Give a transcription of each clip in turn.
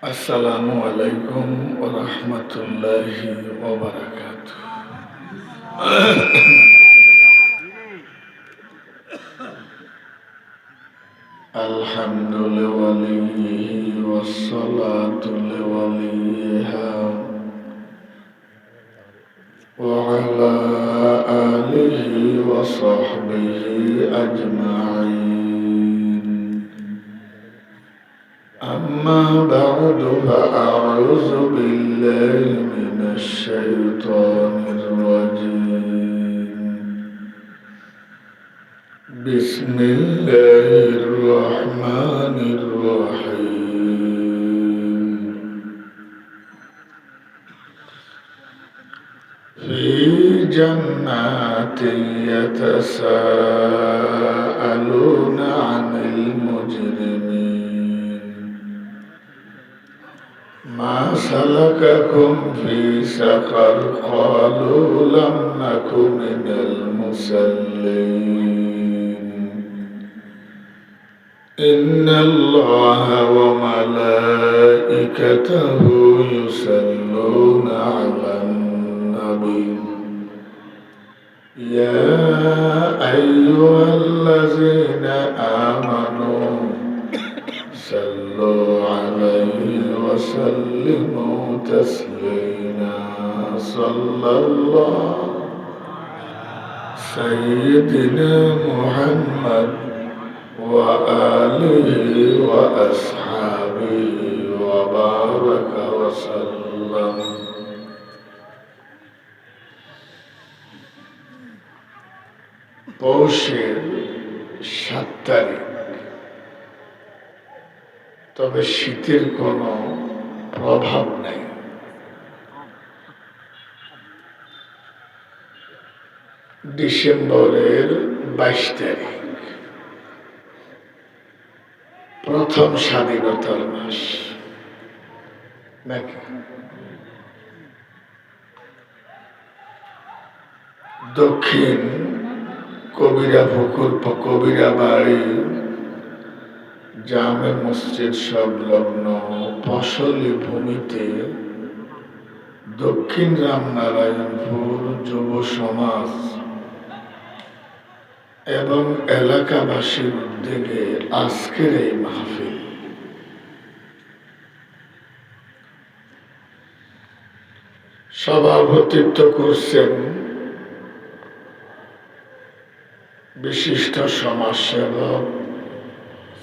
আসসালামু আলাইকুম ওয়া রাহমাতুল্লাহি ওয়া বারাকাতুহু। আলহামদুলিল্লাহি ওয়াসসালাতু লিওয়ালিহা ওয়া আলা আলিহি ওয়া সাহবিহি আজমাইন। أما بعد فأعوذ بالله من الشيطان الرجيم. بسم الله الرحمن الرحيم. في جنات يتساءلون عن المجرمين. ما سلككم في سقر قالوا لم نك من المصلين. إن الله وملائكته يصلون على النبي يا أيها الذين آمنوا صلوا عليه وسلموا تسليما. صلى الله سيدنا محمد وآله وأصحابه وبارك وسلم. পৌষের ৭ তারিখ, তবে শীতের কোনো প্রভাব নাই। ডিসেম্বরের ২২ তারিখ, প্রথম স্বাধীনতার মাস নাকি? দক্ষিণ কবিরা বাড়ি জামে মসজিদ সংলগ্ন ফসলি ভূমিতে দক্ষিণ রামনারায়ণপুর যুব সমাজ এবং এলাকাবাসীর উদ্যোগে আজকের এই মাহফিল। সভাপতিত্ব করছেন বিশিষ্ট সমাজসেবক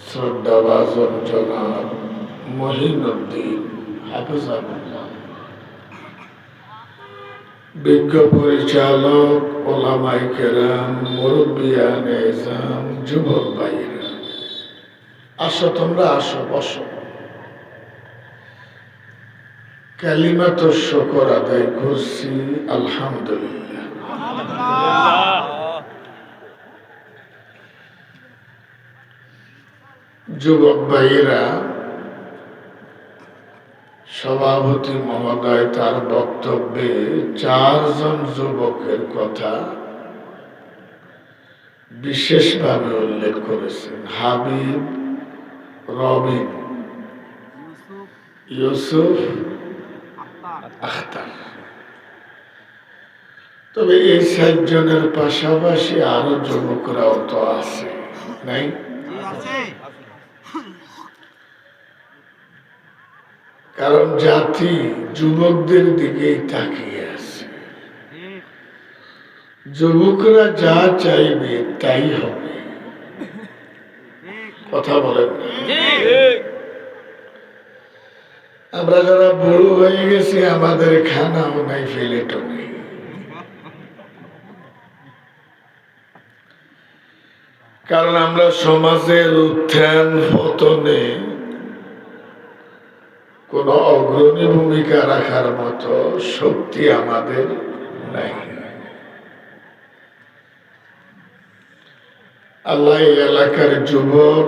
শ্রদ্ধাভাজন জনাব মহিনুদ্দিন হাফিজাহুল্লাহ, বিজ্ঞ পরিচালক ওলামায়ে কেরাম, মুরব্বিয়ানে ইসলাম, যুবক ভাইরা। আসো, তোমরা আসো, বসো। কালিমাতুশ শুকর আদায় করছি, আলহামদুলিল্লাহ। যুবক ভাইয়েরা, সভাপতি মহোদয় তার বক্তব্যে ৪ জন যুবকের কথা বিশেষভাবে উল্লেখ করেছেন। হাবিব, রবিন, ইউসুফ, আখতার। তবে এই ৪ জনের পাশাপাশি আরো যুবকরাও তো আছে, নাই? কারণ জাতি যুবকদের দিকেই তাকিয়ে আছে। যুবকরা যা চাইবে তাই হবে। কথা বলেন না? আমরা যারা বুড়ো হয়ে গেছি, আমাদের খানাও নাই, ফেলেটও নেই। কারণ আমরা সমাজের উত্থান পতনে কোন অগ্রণী ভূমিকা রাখার মতো শক্তি আমাদের নাই। আল্লাহ এলাকার যুবক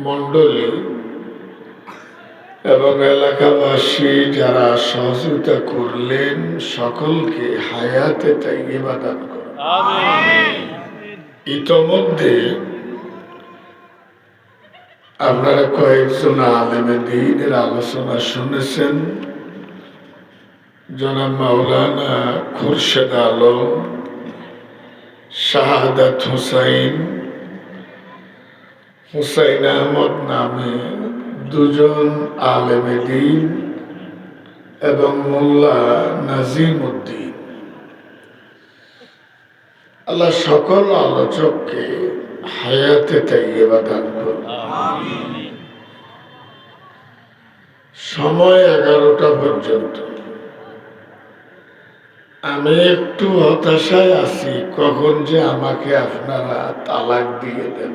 মন্ডলী এবং এলাকাবাসী যারা সহযোগিতা করলেন, সকলকে হায়াতে তাইয়্যিবা দান করুন। ইতোমধ্যে আপনারা কয়েকজন আলেমে দ্বীনের আলোচনা শুনেছেন। জনাব মাওলানা খুরশেদ আলম, শাহাদাত হুসাইন, হুসাইন আহমদ নামে দুজন আলেমে দ্বীন এবং মোল্লা নাজিম উদ্দিন। আল্লাহ সকল আলোচককে হায়াতে তাইয়্যিবা দান করুন। সময় 11টা পর্যন্ত। আমি একটু হতাশায় আছি, কখন যে আমাকে আপনারা তালাক দিয়ে দেন।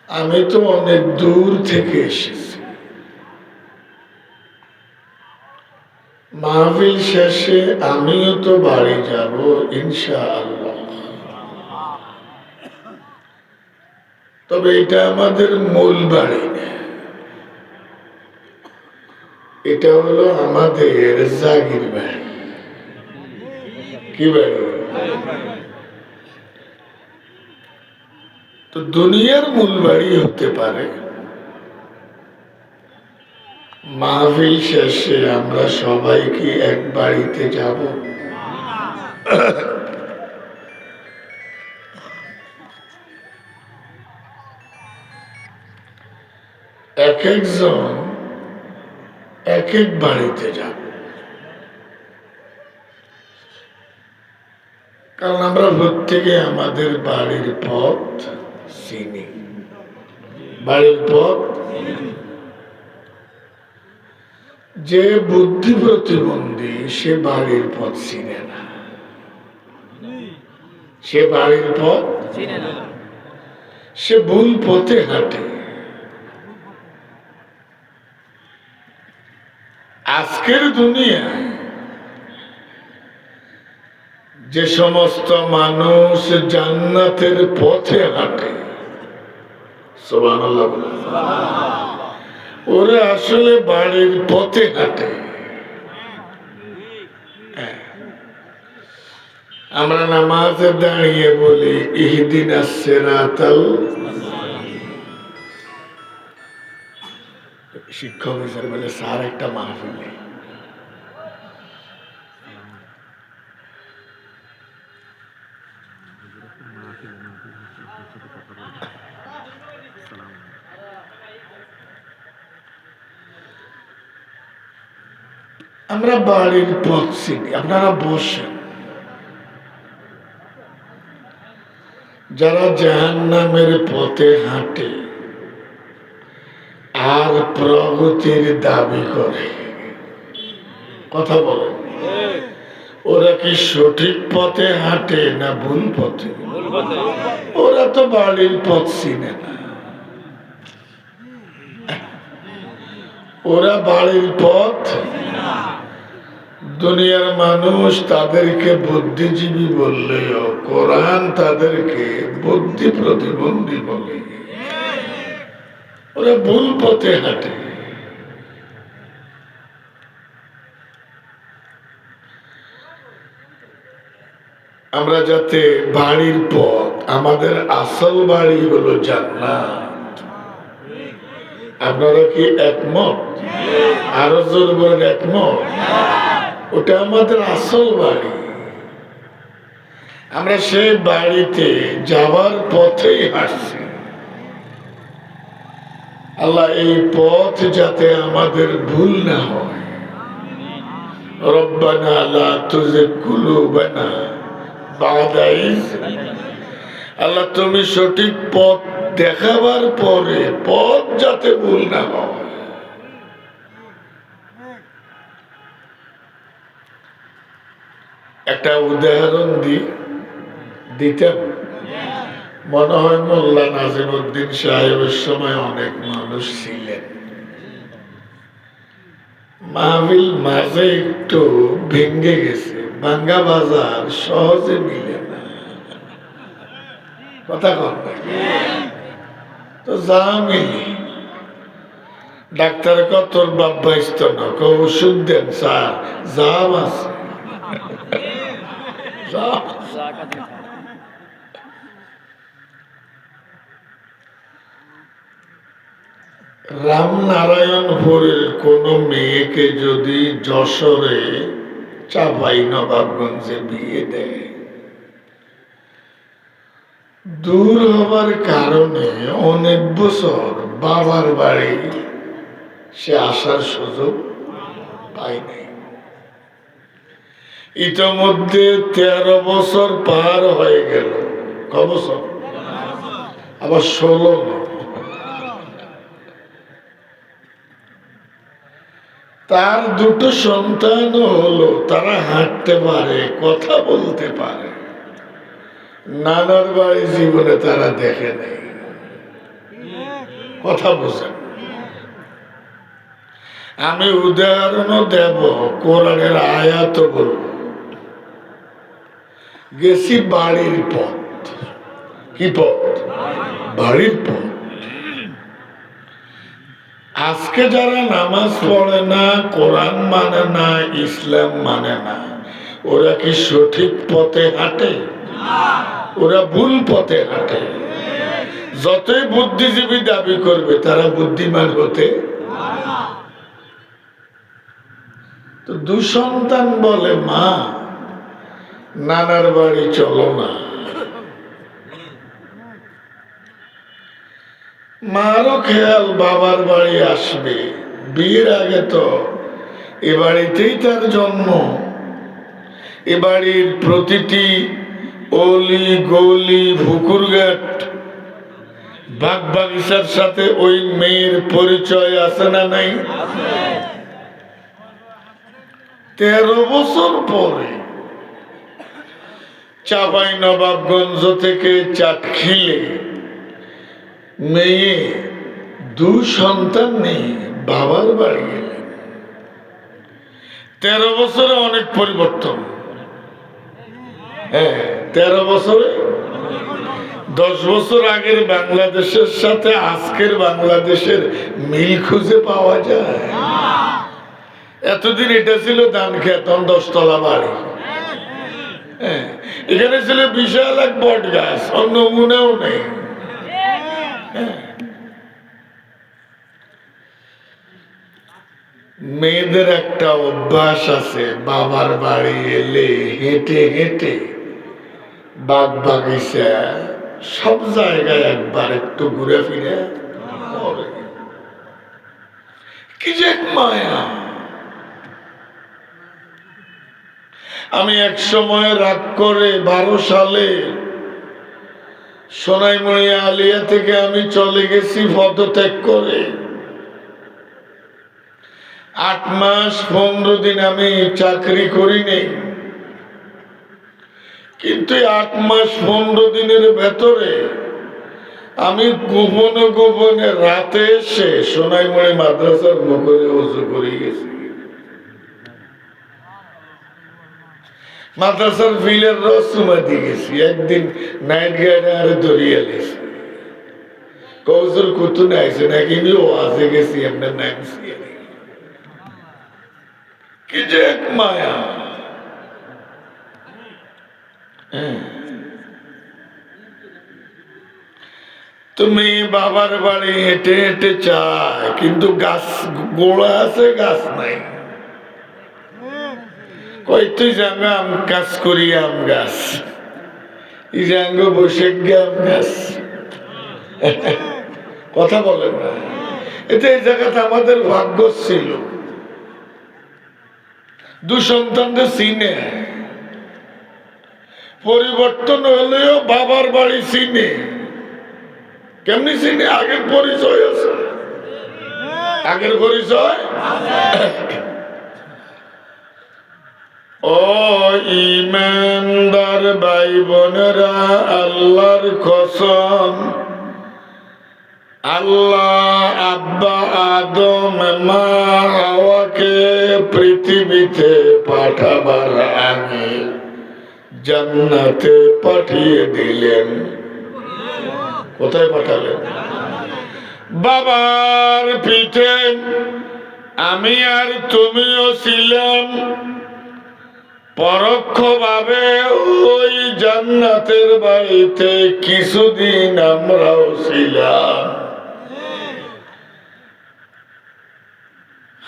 আমি তো অনেক দূর থেকে এসেছি। মাহফিল শেষে আমিও তো বাড়ি যাব ইনশাআল্লাহ। তবে এটা আমাদের মূল বাড়ি না, এটা হলো আমাদের জাগির বাড়ি। কি বাড়ি? তো দুনিয়ার মূল বাড়ি হতে পারে। মাহফিল শেষে আমরা সবাই কি এক বাড়িতে যাব? এক একজন এক এক বাড়িতে যাব, কারণ আমরা প্রত্যেকে আমাদের বাড়ির পথ চিনি। বাড়ির পথ, যে বুদ্ধি প্রতিবন্ধী সে বাড়ির পথ চিনে না, সে বাড়ির পথ চিনে না, সে ভুল পথে হাঁটে। আজকের দুনিয়ায় যে সমস্ত মানুষ জান্নাতের পথে হাঁটে, সুবহানাল্লাহ, ওরা আসলে বাড়ির পথে হাঁটে। আমরা নামাজে দাঁড়িয়ে বলি ইহদিনাস সিরাতাল, শিক্ষক হিসেবে বলে স্যার একটা মাহফিলে আমরা বাড়ির পথ চিনি। আপনারা বসেন। যারা জাহান্নামের পথে হাঁটে আর প্রগতির দাবি করে, কথা বলেন, ওরা কি সঠিক পথে হাঁটে না ভুল পথে? ওরা তো বাড়ির পথ চিনে না। ওরা বাড়ির পথ, দুনিয়ার মানুষ তাদেরকে বুদ্ধিজীবী বললেও কোরআন তাদেরকে বুদ্ধি প্রতিবন্ধী বলে। ওরা ভুল পথে হাঁটে। আমরা যাতে বাড়ির পথ, আমাদের আসল বাড়ি হলো জান্নাত। আপনারা কি একমত? আরো জোর বলেন একমত। ওটা আমাদের আসল বাড়ি। আমরা সেই বাড়িতে যাওয়ার পথেই হাঁটছি। আল্লাহ এই পথ যাতে আমাদের ভুল না হয়। রব্বানা লা তুযিগ কুলুবানা বা'দা ইয, আল্লাহ তুমি সঠিক পথ দেখাবার পরে পথ যাতে ভুল না হয়। একটা উদাহরণ দিতাম, মনে হয় মোল্লা নাজিম উদ্দিন সাহেবের সময় অনেক মানুষ ছিলেন। মাহফিল মাঝে একটু ভেঙে গেছে, ভাঙ্গা বাজার সহজে মিলে না, কথা কন তো যা মিলি। ডাক্তার তোর বাবা ইস্ত না, ওষুধ দেন স্যার, জাম আছে। রামনারায়ণপুরের কোন মেয়েকে যদি যশোরে চাপাই নবাবগঞ্জে বিয়ে দেয়, দূর হবার কারণে অনেক বছর বাবার বাড়ি সে আসার সুযোগ পায় নাই। ইতোমধ্যে 13 বছর পার হয়ে গেল। ক বছর? আবার 16 না। তার দুটো সন্তান হলো, তারা হাঁটতে পারে, কথা বলতে পারে। নানার বাড়ি জীবনে তারা দেখে নেই, কথা বোঝেন। আমি উদাহরণও দেব, কোরআনের আয়াত বলব। গেছি বাড়ির পথ। কি পথ? বাড়ির পথ। আজকে যারা নামাজ পড়ে না, কোরআন মানে না, ইসলাম মানে না, ওরা কি সঠিক পথে হাঁটে? ওরা ভুল পথে হাঁটে। যতই বুদ্ধিজীবী দাবি করবে, তারা বুদ্ধিমান হতে। তো দুসন্তান বলে, মা নানার বাড়ি চলো না। মারও খেয়াল বাবার বাড়ি আসবে। বিয়ের আগে তো এ বাড়িতেই তার জন্ম। এ বাড়ির প্রতিটি অলি গলি পুকুরঘাট বাগ বাগিচার সাথে ওই মেয়ের পরিচয় আছে না নাই? 13 বছর পরে চাপাই নবাবগঞ্জ থেকে চাটখিলে মেয়ে 2 সন্তান নেই, বাবার বাড়ি গেলেন। 13 বছরে অনেক পরিবর্তন। হ্যাঁ, 13 বছরে 10 বছর আগের বাংলাদেশের সাথে আজকের বাংলাদেশের মিল খুঁজে পাওয়া যায়? এতদিন এটা ছিল ধান খেত, 10 তলা বাড়ি। হ্যাঁ, এখানে ছিল বিশাল এক বট গাছ, অন্য নমুনাও নেই। মেয়েদের একটা অভ্যাস আছে, বাবার বাড়ি এলে হেঁটে হেঁটে বাগ বাগিচা সব জায়গায় একবার একটু ঘুরে ফিরে। কি যে মায়া! আমি এক সময় রাগ করে 12 সালে সোনাইমুড়ি আলিয়া থেকে আমি চলে গেছি পদত্যাগ করে। 8 মাস 15 দিন আমি চাকরি করিনি, কিন্তু 8 মাস 15 দিনের ভেতরে আমি গোপনে গোপনে রাতে এসে সোনাইমুড়ি মাদ্রাসার মুখে ওযু করে গেছি। মাদ্রাসার ফিলের রস চুমা দিয়ে গেছি। একদিন নাইট গার্ডে আরে ধরিয়ে গেছি, কৌজুর কুতুনে আইসে নাকি ও আজে গেছি এমনি নামছি। কি যে এক মায়া! তুমি বাবার বাড়ি হেঁটে হেঁটে চায়, কিন্তু গাছ গোড়া আছে, গাছ নাই। কই তুই জাঙ্গা আম গাছ করি, আম গাছ ই জাঙ্গ বসে আম গাছ। কথা বলেন না। এটা এই জায়গাতে আমাদের ভাগ্য ছিল। 2 সন্তানদের চিনে, পরিবর্তন হলেও বাবার বাড়ি চিনে। কেমনি চিনে? আগের পরিচয় আছে, আগের পরিচয়। ও ঈমানদার ভাই বোনেরা, আল্লাহর কসম, আল্লাহ আব্বা আদম মা হাওয়াকে পৃথিবীতে পাঠাবার আগে জান্নাতে পাঠিয়ে দিলেন। কোথায় পাঠালেন? বাবার পিঠে আমি আর তুমিও ছিলাম, পরোক্ষভাবে ওই জান্নাতের বাড়িতে কিছুদিন আমরাও ছিলাম।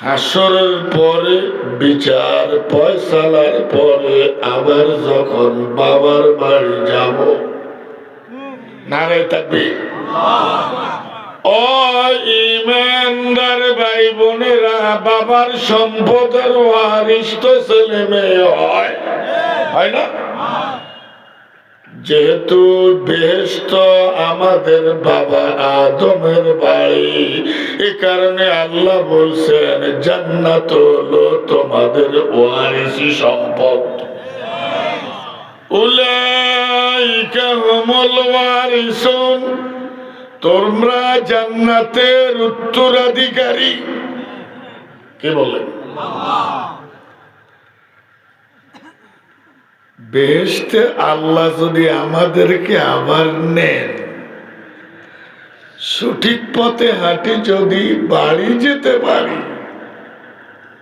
হাসরের পরে বিচার ফয়সালার পরে আবার যখন বাবার বাড়ি যাব, নারে তাকবীর। ও ঈমানদার ভাই বোনেরা, বাবার সম্পদের ওয়ারিশ তো ছেলে মেয়ে হয়, হয় না? যেহেতু বেহেশত আমাদের বাবা আদমের বাড়ি, এ কারণে আল্লাহ বলছেন জান্নাত হলো তোমাদের ওয়ারিসি সম্পদ। উলাইকা হুমুল ওয়ারিসুন, তোমরা জান্নাতের উত্তরাধিকারী। কে বলেন? বেহেশতে আল্লাহ যদি আমাদেরকে আবার নেন, সঠিক পথে হাঁটি যদি বাড়ি যেতে পারি।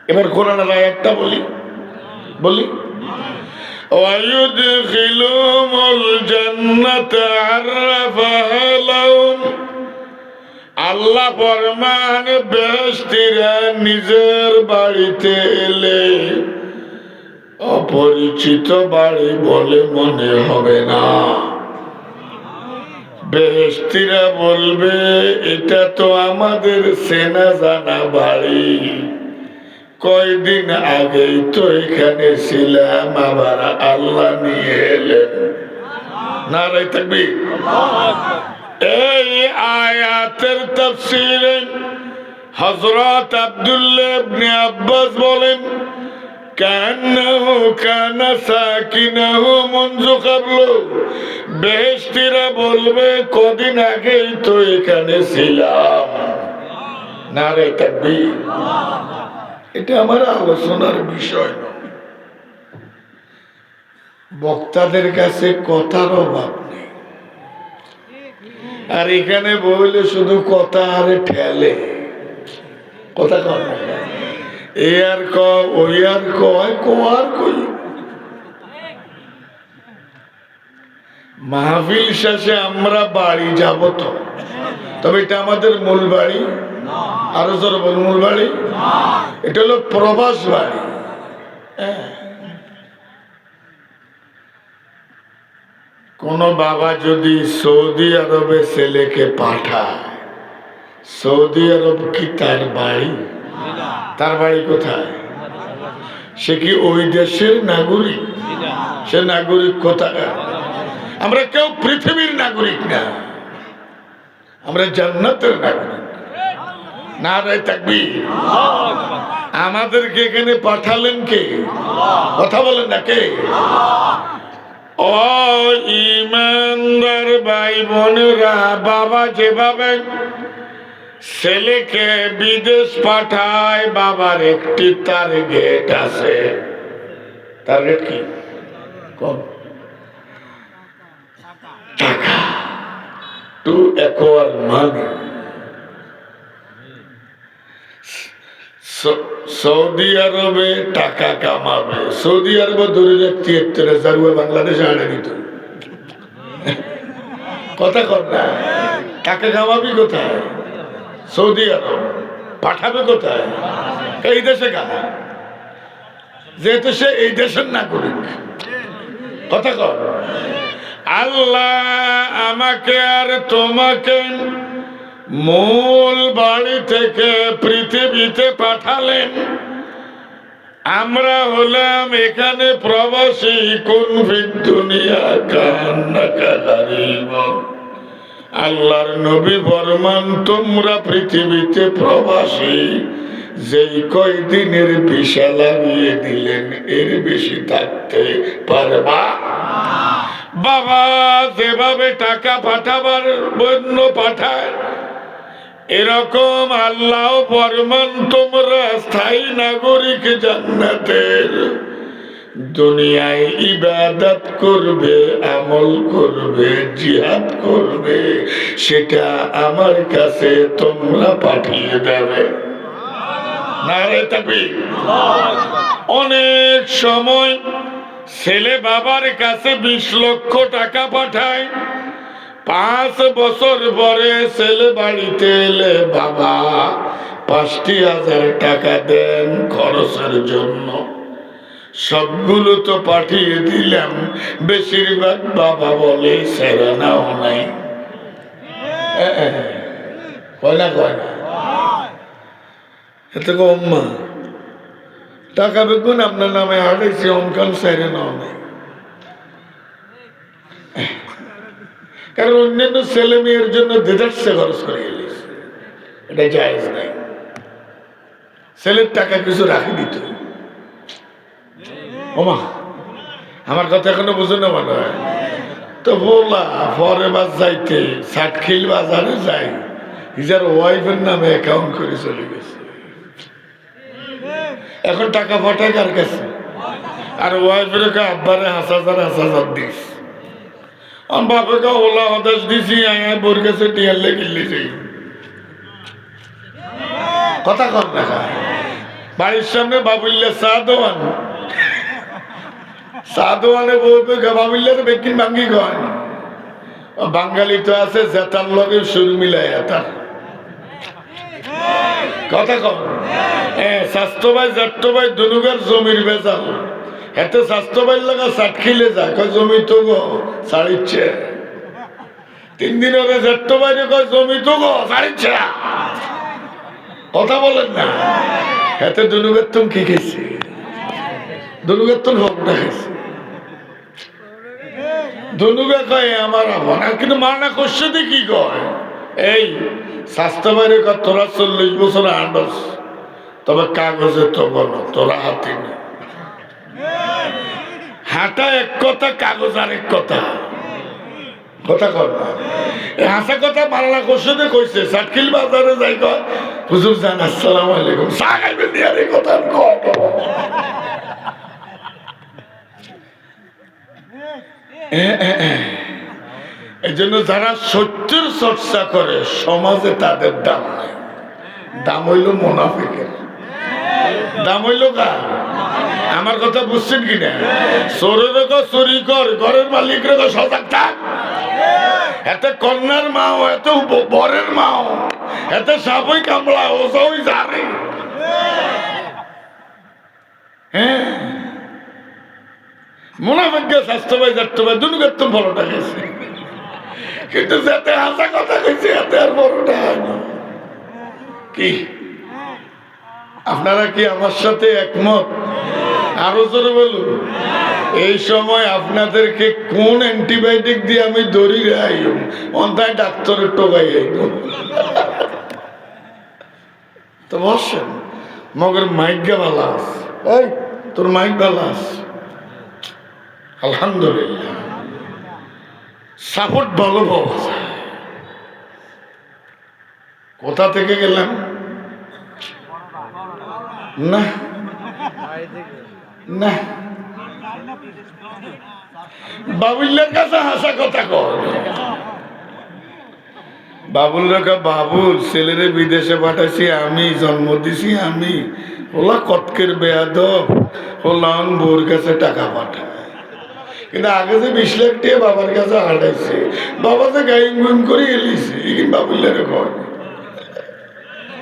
এবার কোরআনের আয়াতটা বলি ওয়ায়ুদখিলুহুমুল জান্নাতা আররাফাহা লাহুম, আল্লাহ ফরমান বেহেশতীরা নিজের বাড়িতে এলে অপরিচিত বাড়ি বলে মনে হবে না। বেহেশতীরা বলবে এটা তো আমাদের চেনা জানা বাড়ি, কয়দিন আগেই তো এখানে ছিলাম, আবার আল্লাহ নিয়ে এলেন। নারে তাকবীর। এই আয়াতের তাফসীরে হযরত আব্দুল্লাহ ইবনে আব্বাস বলেন কান্নাহু কানা সাকিনাহু মুনযু ক্বাবলু, বেহেশতীরা বলবে কদিন আগেই তো এখানে ছিলাম। নারে তাকবীর। এটা আমার আলোচনার বিষয় নয়, বক্তাদের কাছে কথার অভাব নেই, আর এখানে বললে শুধু কথা আরে ঠেলে, কথা কর না, এ আর ক ওই আর কয় আর কই। মাহফিল শেষে আমরা বাড়ি যাব তো, তবে এটা আমাদের মূল বাড়ি। আরো জোরে বল, মূল বাড়ি। এটা হলো প্রবাস বাড়ি। কোন বাবা যদি সৌদি আরবে ছেলেকে পাঠায়, সৌদি আরব কি তার বাড়ি? তার বাড়ি কোথায়? সে কি ওই দেশের নাগরিক? সে নাগরিক কোথায়? আমরা কেউ পৃথিবীর নাগরিক না, আমরা জান্নাতের নাগরিক। নারে তাকবীর। আমাদেরকে এখানে পাঠালেন কে? কথা বলেন না কে? ও ঈমানদার ভাই বোনেরা, বাবা যেভাবে ছেলেকে বিদেশ পাঠায়, বাবার একটি টার্গেট আছে। টার্গেট কি? টাকা, টু অ্যাকোয়ার মানি। সৌদি আরবে টাকা কামাবে, সৌদি আরবে ধরে ৭৩,০০০ বাংলাদেশে আনে নিত। কথা কর না, টাকা কামাবি কোথায়? সৌদি আরব। পাঠাবে কোথায়? এই দেশে কানা, যেহেতু সে এই দেশের নাগরিক। কথা কর। আল্লাহ আমাকে আর তোমাকে মূল বাড়ি থেকে পৃথিবীতে পাঠালেন, আমরা হলাম এখানে প্রবাসী। কুন ফিদ দুনিয়া কান্নাকা গারিব, আল্লাহর নবী ফরমান তোমরা পৃথিবীতে প্রবাসী। যেই কয়দিনের ভিসা লাগিয়ে দিলেন, এর বেশি থাকতে পারবা। বাবা যেভাবে টাকা পাঠাবার বন্য পাঠায়, এরকম আল্লাহ ফরমান তোমরা স্থায়ী নাগরিক জান্নাতের। দুনিয়ায় ইবাদত করবে, আমল করবে, জিহাদ করবে, সেটা আমার কাছে তোমরা পাঠিয়ে দেবে। নারে তাকবীর। অনেক সময় ছেলে বাবার কাছে 20 লক্ষ টাকা পাঠায়, 5 বছর পরে ছেলে বাড়িতে এলে বাবা 5,000 টাকা দেন খরচের জন্য। সবগুলো তো পাঠিয়ে দিলাম, বেশিরভাগ বাবা বলে সেরা নাও নাই। কয় না এতে কম্মা টাকা বেগুন আপনার নামে হারাইছে, অনকাল সেরে নাও নাই। কারণ অন্যান্য ছেলে মেয়ের জন্য দেদার্সে খরচ করে গেলিস, এটা জায়েজ নাই। ছেলের টাকা কিছু রাখি দিত। ওমা আমার কথা এখনো বুঝো না মনে হয় তো বলা পরে বাস যাইতে সাতখিল বাজারে যাই, নিজের ওয়াইফের নামে অ্যাকাউন্ট করে চলে গেছে। এখন টাকা পাঠায় কার কাছে? আর ওয়াইফের আব্বারে 5,000 দিস, আমার বাপেকে ওলা হতাশ দিছি, আয় বোর কাছে টিয়ারলে কিনলে যাই। কথা কর না, বাড়ির সামনে বাবুল্লা চা দোয়ানে বলবে বাবুল্লা তো বেকিন ভাঙ্গি কয়। বাঙালি তো আছে জেতার লগে সুর মিলাই তার কথা কম। স্বাস্থ্য ভাই জেঠ্য ভাই দুনুগার জমির বেজাল, এতে স্বাস্থ্য ভাইয়ের লাগা সাতখিলে যায়, কয় জমি তো গো ছাড়িচ্ছে। 3 দিন ওরে জেঠ্য ভাইরে কয় জমি তো গো ছাড়িচ্ছে। কথা বলেন না, এতে দুনুগার তুম কি খেয়েছে? দুনুগার তুম ভোগটা খেয়েছে। ধনুকা কয় আমার আপন, কিন্তু মানা করছে দি কি কয়? এই স্বাস্থ্য বাইরে কয় তোরা 40 বছর আন্ডস, তবে কাগজে তো বলো তোরা হাতি না। হাঁটা এক কথা, কাগজ আর এক কথা। কথা কর না, হাসা কথা মানা করছে দি কইছে। সাতখিল বাজারে যাই কয় হুজুর জান আসসালামু আলাইকুম, চা খাইবেন দিয়ে আর এই কথা কয়। এই জন্য যারা সত্যের চর্চা করে সমাজে তাদের দাম নাই। দাম হইল মুনাফিকের, দাম হইল কার? আমার কথা বুঝছেন কিনা? চোরের চুরি কর, ঘরের মালিকের সজাগ থাক। এতে কন্যার মাও, এত বরের মাও, এতে সাপই কামড়া ওই জানে। হ্যাঁ মুনাফিককে স্বাস্থ্য ভাই যাচ্ছে ভাই দুনুকের তো বড়টা গেছে, কিন্তু যাতে হাসা কথা কইছে এতে আর বড়টা কি? আপনারা কি আমার সাথে একমত? আরো জোরে বলুন। এই সময় আপনাদেরকে কোন অ্যান্টিবায়োটিক দিয়ে আমি দড়ি রাই অন্তায় ডাক্তারের টোকাই তো বসেন। মগের মাইক বালাস, এই তোর মাইক বালাস আলহামদুলিল্লাহ, সাপোর্ট ভালো পাওয়া যায়। কোথা থেকে গেলাম? না না, বাবুল্লার কাছে হাসা কথা কর। বাবুল রেখা বাবুল ছেলেরে বিদেশে পাঠাইছি আমি, জন্ম দিছি আমি, ওলা কতকের বেয়াদব, ওলা বোর কাছে টাকা পাঠায়। কিন্তু আগে যে 20 লাখ টাকা বাবার কাছে হাঁটাইছে, বাবা যে গাইন গুন করে এলিছে, বাবুল্লার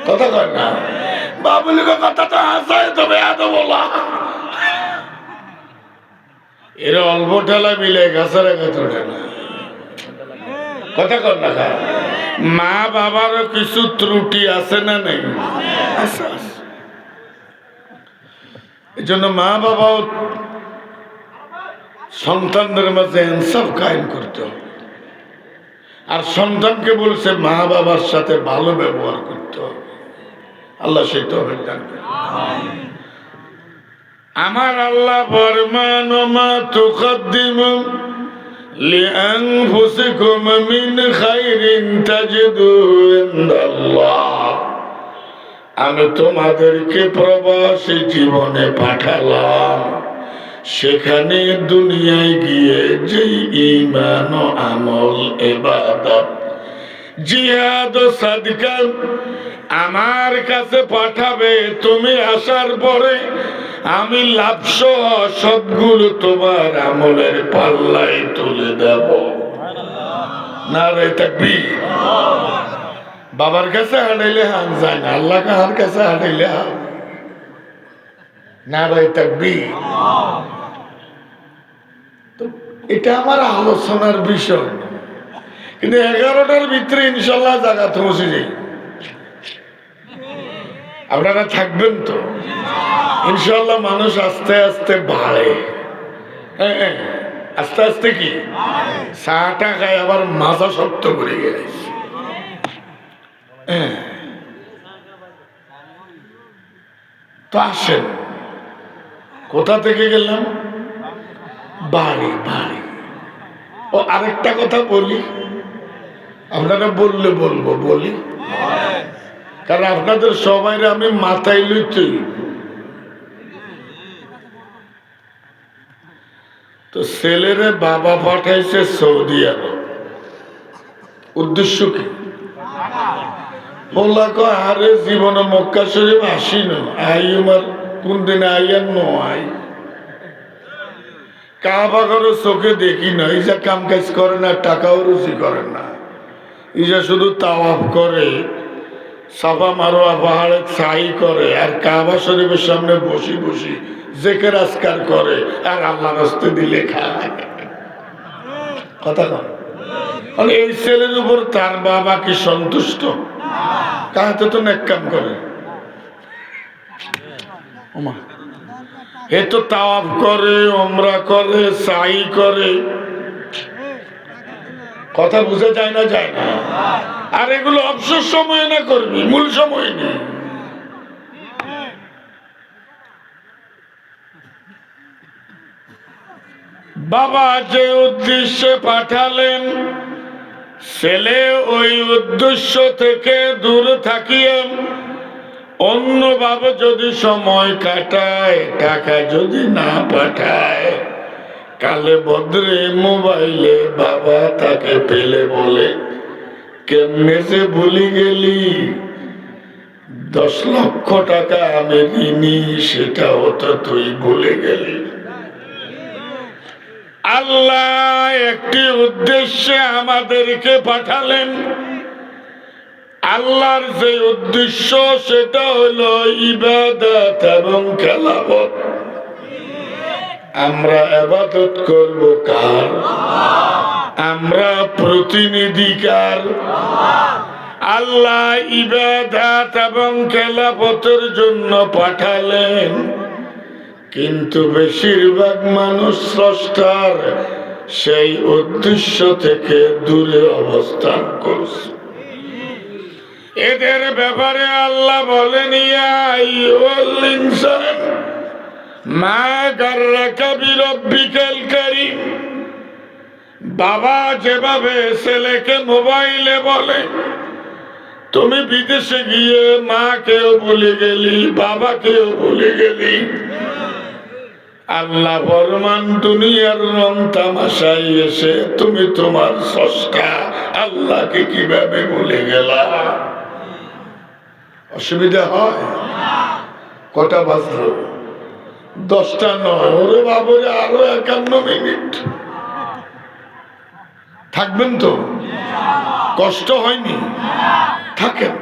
কথা কয় না। বাবুলের কথা তো হাসায়, তবে এত বলা এরা অল্প ঠেলা মিলে গাছের গাছ ঠেলা। কথা কর না, মা বাবারও কিছু ত্রুটি আছে না নেই? এই জন্য মা বাবাও সন্তানদের মাঝে ইনসাফ কায়েম করতে হবে। আর সন্তানকে বলছে মা বাবার সাথে ভালো ব্যবহার করতে হবে। আল্লাহ সেই তৌফিক দান করেন। আমার আল্লাহ ফরমান মা তুকদ্দিমু লিআনফুসিকুম মিন খাইরিন তাজিদু ইনদাল্লাহ। আমি তোমাদেরকে প্রবাসী জীবনে পাঠালাম, সেখানে দুনিয়ায় গিয়ে যে ঈমান ও আমল ইবাদত জিহাদ ও সাদকা আমার কাছে পাঠাবে, তুমি আসার পরে আমি লাভসহ সবগুলো তোমার আমলের পাল্লায় তুলে দেব। নারে তাকবীর। বাবার কাছে হাঁটাইলে হান যায় না, আল্লাহ কাহার কাছে হাঁটাইলে হান না ভাই তাকবীর। তো এটা আমার আলোচনার বিষয়, কিন্তু 11টার ভিতরে ইনশাল্লাহ জায়গা পৌঁছে যাই। আপনারা থাকবেন তো ইনশাল্লাহ? মানুষ আস্তে আস্তে বাড়ে, হ্যাঁ আস্তে আস্তে কি চাটা খায় আবার মাজা শক্ত করে গেছে। তো আসেন, কোথা থেকে গেলাম? বাড়ি বাড়ি। ও আরেকটা কথা বলি, আপনারা বললে বলবো, বলি, কারণ আপনাদের সবাই আমি মাথায় লইতে। তো ছেলেরে বাবা পাঠাইছে সৌদি আরব, উদ্দেশ্য কি? বললা আরে জীবনে মক্কা শরীফ আসি না, আই আমার কোন দিন আইয়ার নয়, কাবা করে চোখে দেখি না, এই যে কাম কাজ করে না, টাকাও রুচি করে না, এই যে শুধু তাওয়াফ করে, সাফা মারোয়া পাহাড়ে ছাই করে, আর কাবা শরীফের সামনে বসি বসি জেকের আজকার করে, আর আল্লাহ রাস্তে দিলে খায়। কথা কন, মানে এই ছেলের উপর তার বাবা কি সন্তুষ্ট? কাহাতে তো নেক কাম করে, এ তো তাওয়াফ করে, ওমরা করে, সাই করে, কথা বুঝে যায় না? যায় না। আর এগুলো অবসর সময় না করবি, মূল সময় নেই। বাবা যে উদ্দেশ্যে পাঠালেন, ছেলে ওই উদ্দেশ্য থেকে দূরে থাকিয়ে অন্যভাবে যদি সময় কাটায়, টাকা যদি না পাঠায়, কালে ভদ্রে মোবাইলে বাবা তাকে পেলে বলে, কেমনে যে ভুলি গেলি 10 লক্ষ টাকা আমি ঋণী, সেটাও তো তুই ভুলে গেলি। আল্লাহ একটি উদ্দেশ্যে আমাদেরকে পাঠালেন, আল্লাহর যে উদ্দেশ্য সেটা হলো ইবাদত এবং খেলাফত। আমরা ইবাদত করব কার? আমরা প্রতিনিধি কার? আল্লাহ ইবাদত এবং খেলাফতের জন্য পাঠালেন, কিন্তু বেশিরভাগ মানুষ স্রষ্টার সেই উদ্দেশ্য থেকে দূরে অবস্থান করছে। এদের ব্যাপারে আল্লাহ বলেন, ইয়া আইয়ুহাল ইনসান মা গাররাকা বিরাব্বিকাল কারীম। বাবা যেভাবে ছেলেকে মোবাইলে বলে, তুমি বিদেশে গিয়ে মাকেও ভুলে গেলি, বাবাকেও ভুলে গেলি, আল্লাহ ফরমান দুনিয়ার রং তামাশায় এসে তুমি তোমার স্রষ্টা আল্লাহকে কিভাবে ভুলে গেলা? অসুবিধা হয়? কটা বাজলো? 10টা নয়। ওরে বাবরে, আরো 51 মিনিট থাকবেন তো? কষ্ট হয়নি? থাকেন।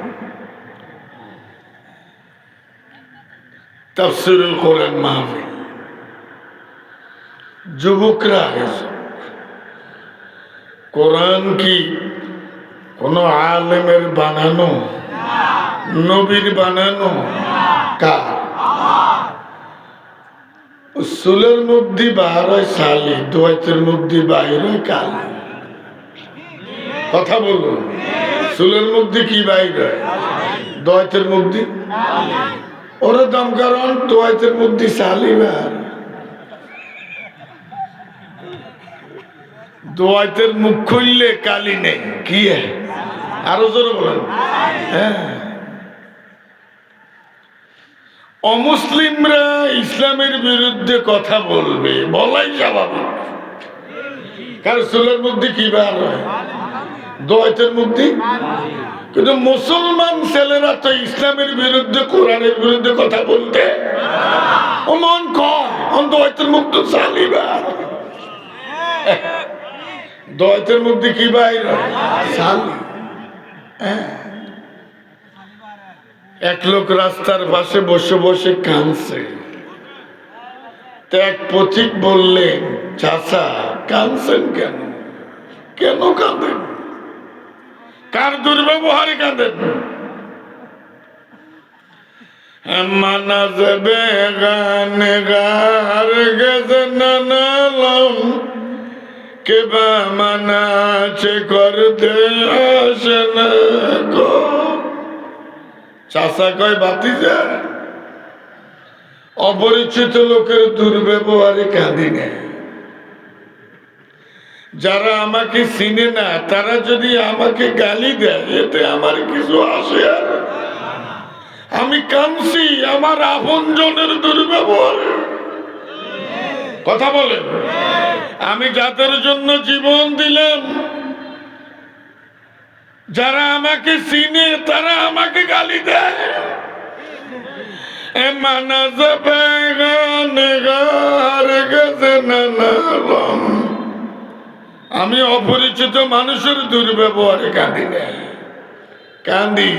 তাফসীরুল কোরআন মাহফিল, যুবকরা কোরআন কি কোন আলেমের বানানো, নবীর বানানো? কার? চুলের মধ্যে বার হয় শালি, দোয়াতের মধ্যে বাইর হয় কালি। কথা বলুন, চুলের মধ্যে কি বাইর হয়? দোয়াতের মধ্যে। ওরা দাম কারণ দোয়াতের মধ্যে শালি বার, দোয়াতের মুখ খুললে কালি নেই। কি আরো জোরে বলেন? হ্যাঁ। অমুসলিমরা ইসলামের বিরুদ্ধে কথা বলবে, বলাই স্বাভাবিক, কারণ চুলের মধ্যে কি বার হয়? দোয়াতের মধ্যে। কিন্তু মুসলমান ছেলেরা তো ইসলামের বিরুদ্ধে, কোরআনের বিরুদ্ধে কথা বলতে ও মন কয়, দোয়াতের মুখ তো চালিবার, দোয়াতের মধ্যে কি বাইর হয়? শালি। এক লোক রাস্তার পাশে বসে বসে কাঁদছে। তো এক পথিক বললেন, চাচা কাঁদছেন কেন? কেন কাঁদেন? কার দুর্ব্যবহারে কাঁদেন? মানা যাবে গান গার গেছে নানালম কেবা মানা আছে করতে আসে না গো। চাচা কয়, বাতিজা অপরিচিত লোকের দুর্ব্যবহারে কাঁদি না। যারা আমাকে চিনে না তারা যদি আমাকে গালি দেয় এতে আমার কিছু আসে আর। আমি কাঁদছি আমার আপনজনের দুর্ব্যবহারে। কথা বলেন, আমি যাদের জন্য জীবন দিলাম, যারা আমাকে চিনে তারা আমাকে গালি দেয়। মানা যাবে গান গার গেছে নানালম। আমি অপরিচিত মানুষের দুর্ব্যবহারে কাঁদি না, কাঁদি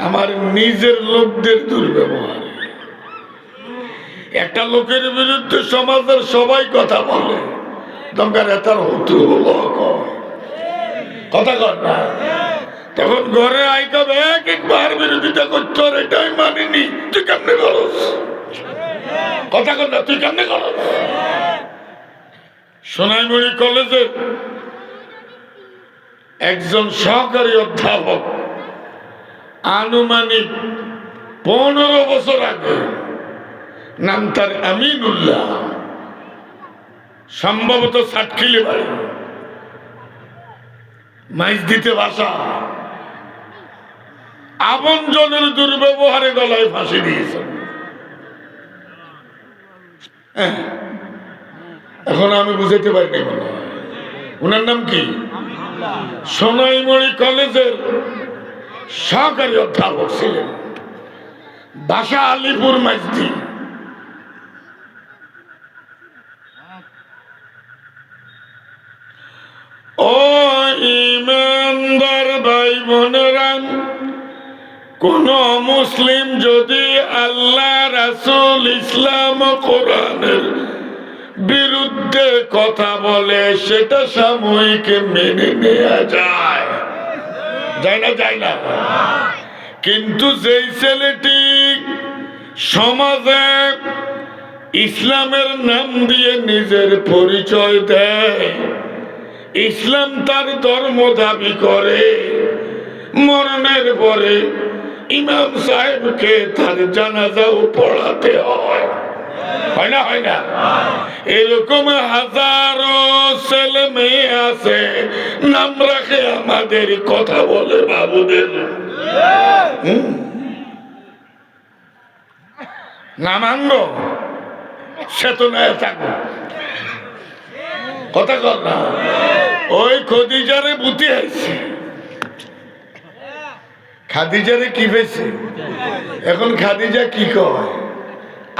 আমার নিজের লোকদের দুর্ব্যবহারে। একটা লোকের বিরুদ্ধে সমাজের সবাই কথা বলে, দরকার এটার হতু হলো কথা কর না। তখন ঘরে আইকাবে এক একবার বিরোধিতা করছো, এটাই মানিনি। তুই কেমনে করস? কথা কর না, তুই কেমনে করস? সোনাইমুড়ি কলেজের একজন সহকারী অধ্যাপক আনুমানিক 15 বছর আগে, নাম তার আমিনুল্লাহ, সম্ভবত সাতখিলে বাড়ি, মাইজ দিতে বাসা, আপনজনের দুর্ব্যবহারে গলায় ফাঁসি দিয়েছেন। এখন আমি বুঝাইতে পারিনি মনে হয়। ওনার নাম কি? সোনাইমুড়ি কলেজের সহকারী অধ্যাপক ছিলেন, বাসা আলিপুর মাইজদি। ও ইমানদার ভাই বোনেরা, কোন মুসলিম যদি আল্লাহ, রাসূল, ইসলাম ও কোরআনের বিরুদ্ধে কথা বলে সেটা সাময়িক মেনে নেওয়া যায়, যায় না? যায় না। কিন্তু যেই ছেলেটি সমাজে ইসলামের নাম দিয়ে নিজের পরিচয় দেয়, ইসলাম তার ধর্ম দাবি করে, মরণের পরে ইমাম সাহেবকে তার জানাজাও পড়াতে হয়, হয় না? হয় না? এরকম হাজারো ছেলে মেয়ে আছে, নাম রাখে আমাদের, কথা বলে বাবুদের। নামাঙ্গ চেতনায় থাকো, কথা কর না। ওই খদিজারে বুতি আইছে, খাদিজারে কি পেয়েছে? এখন খাদিজা কি কয়?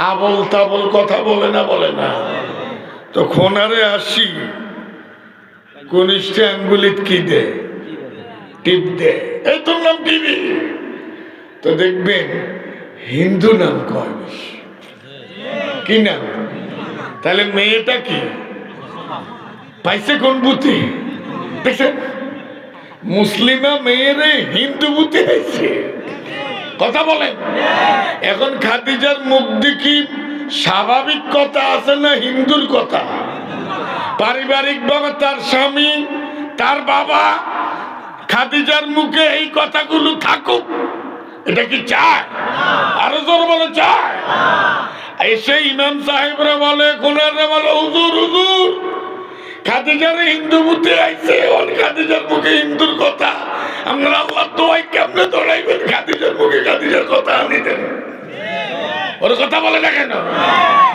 আবল তাবল কথা বলে না, বলে না। তো খোনারে আসি কনিষ্ঠ আঙ্গুলিত কি দে? টিপ দে। এই তোর নাম কি? তো দেখবেন হিন্দু নাম কয় বেশি। কি নাম? তাহলে মেয়েটা কি পাইছে? কোন বুদ্ধি দেখছেন? মুসলিমা মেয়েরে হিন্দু বুদ্ধি হয়েছে, কথা বলেন। এখন খাদিজার মুখ দেখি স্বাভাবিক কথা আছে না হিন্দুর কথা? পারিবারিক ভাবে তার স্বামী, তার বাবা, খাদিজার মুখে এই কথাগুলো থাকুক, এটা কি চায়? আরো জোর বলে চায়? এসে ইমাম সাহেবরা বলে, কোনারা বলে, হুজুর হুজুর খাদিজারে হিন্দু বুদ্ধি আইছে, খাদিজার মুখে হিন্দুর কথা, আপনারা আল্লাহ দোয়াই কেমনে দৌড়াইবেন? খাদিজার মুখে খাদিজার কথা আনি দেন। ওর কথা বলে না কেন?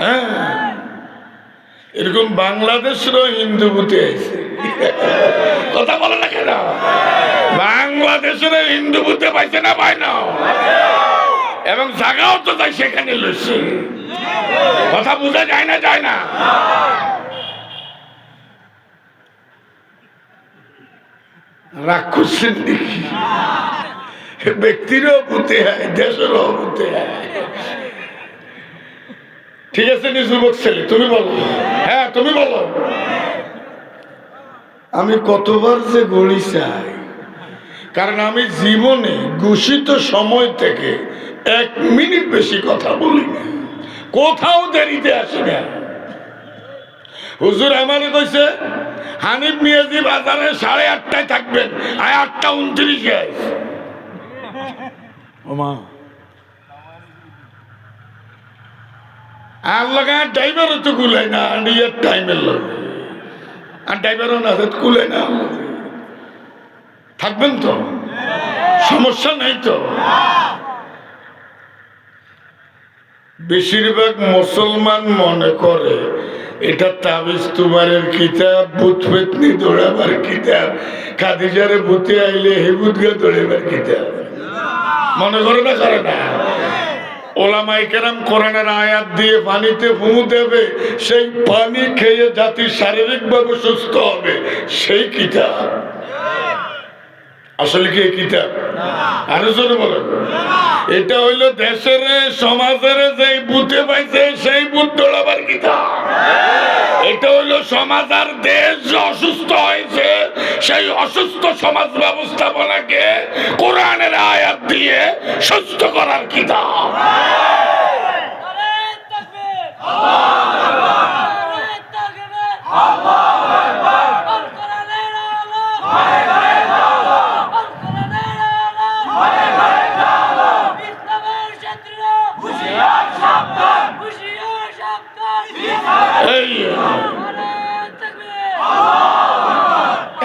হ্যাঁ, এরকম বাংলাদেশেরও হিন্দু বুদ্ধি আইছে, কথা বলে না কেন? বাংলাদেশেরও হিন্দু বুদ্ধি পাইছে না? পায় না। এবং জায়গাও তো তাই সেখানে লইছে, কথা বোঝা যায় না? যায় না? রাগ করছেন দেখি, ব্যক্তিরও পুঁতে হয়, দেশেরও পুঁতে হয়। ঠিক আছে নি যুবক ছেলে, তুমি বলো। হ্যাঁ তুমি বলো। আমি কতবার যে গড়ি চাই, কারণ আমি জীবনে ঘোষিত সময় থেকে 1 মিনিট বেশি কথা বলি না, কোথাও দেরিতে আসি না। হুজুর আমারে কইছে হানিফ মিয়াজি বাজারে 8:30টায় থাকবেন, 8:29 আছে। ওমা আর লাগা ড্রাইভারও তো কুলাই না, আর টাইমের লোক আর ড্রাইভারও না কুলাই না। থাকবেন তো, সমস্যা নেই তো। বেশিরভাগ মুসলমান মনে করে এটা তাবিজ তুমারের কিতাব, ভূত পেতনি দৌড়াবার কিতাব, খাদিজারে ভূতে আইলে হেবুদগা দৌড়াবার কিতাব মনে করে না, করে না। ওলামায়ে কেরাম কোরআনের আয়াত দিয়ে পানিতে ফুমু দেবে, সেই পানি খেয়ে জাতি শারীরিকভাবে সুস্থ হবে, সেই কিতাব আসলে কি কিতাব? আরো জোরে বলেন। এটা হইল দেশের সমাজের যে বুথে পাইছে সেই বুথ দৌড়াবার কিতাব। এটা হইল সমাজ আর দেশ অসুস্থ হয়েছে, সেই অসুস্থ সমাজ ব্যবস্থাপনাকে কোরআনের আয়াত দিয়ে সুস্থ করার কিতাব।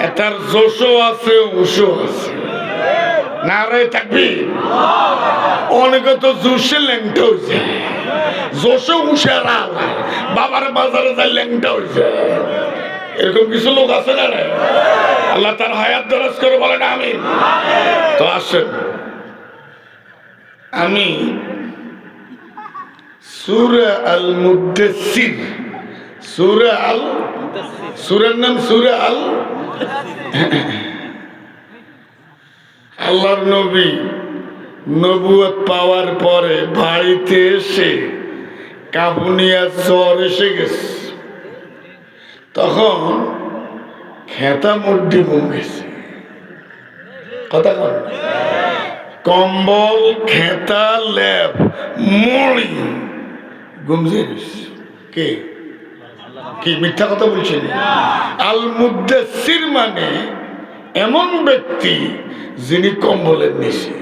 এটার জোশও আছে, উশও আছে। নারে তাকবীর। অনেকে তো জোশে ল্যাংটা হয়েছে, জোশে উশারা বাবার বাজারে যায় ল্যাংটা হয়েছে, এরকম কিছু লোক আছে না রে? আল্লাহ তার হায়াত দরাজ করে বলেন আমিন। তো আসেন, আমি সূরা আল মুদ্দাসসির, সূরার নাম সূরা আল। আল্লাহর নবী নবুয়ত পাওয়ার পরে বাড়িতে এসে কাবুনিয়া জ্বর এসে গেছে, তখন খেতা মুড্ডি ঘুমেছে। কথা কন, কম্বল খেতা লেপ মরি ঘুমছে। কে কি মিথ্যা কথা বলছেন? আল মুদ্দাসসির মানে এমন ব্যক্তি যিনি কম্বলের নিচে।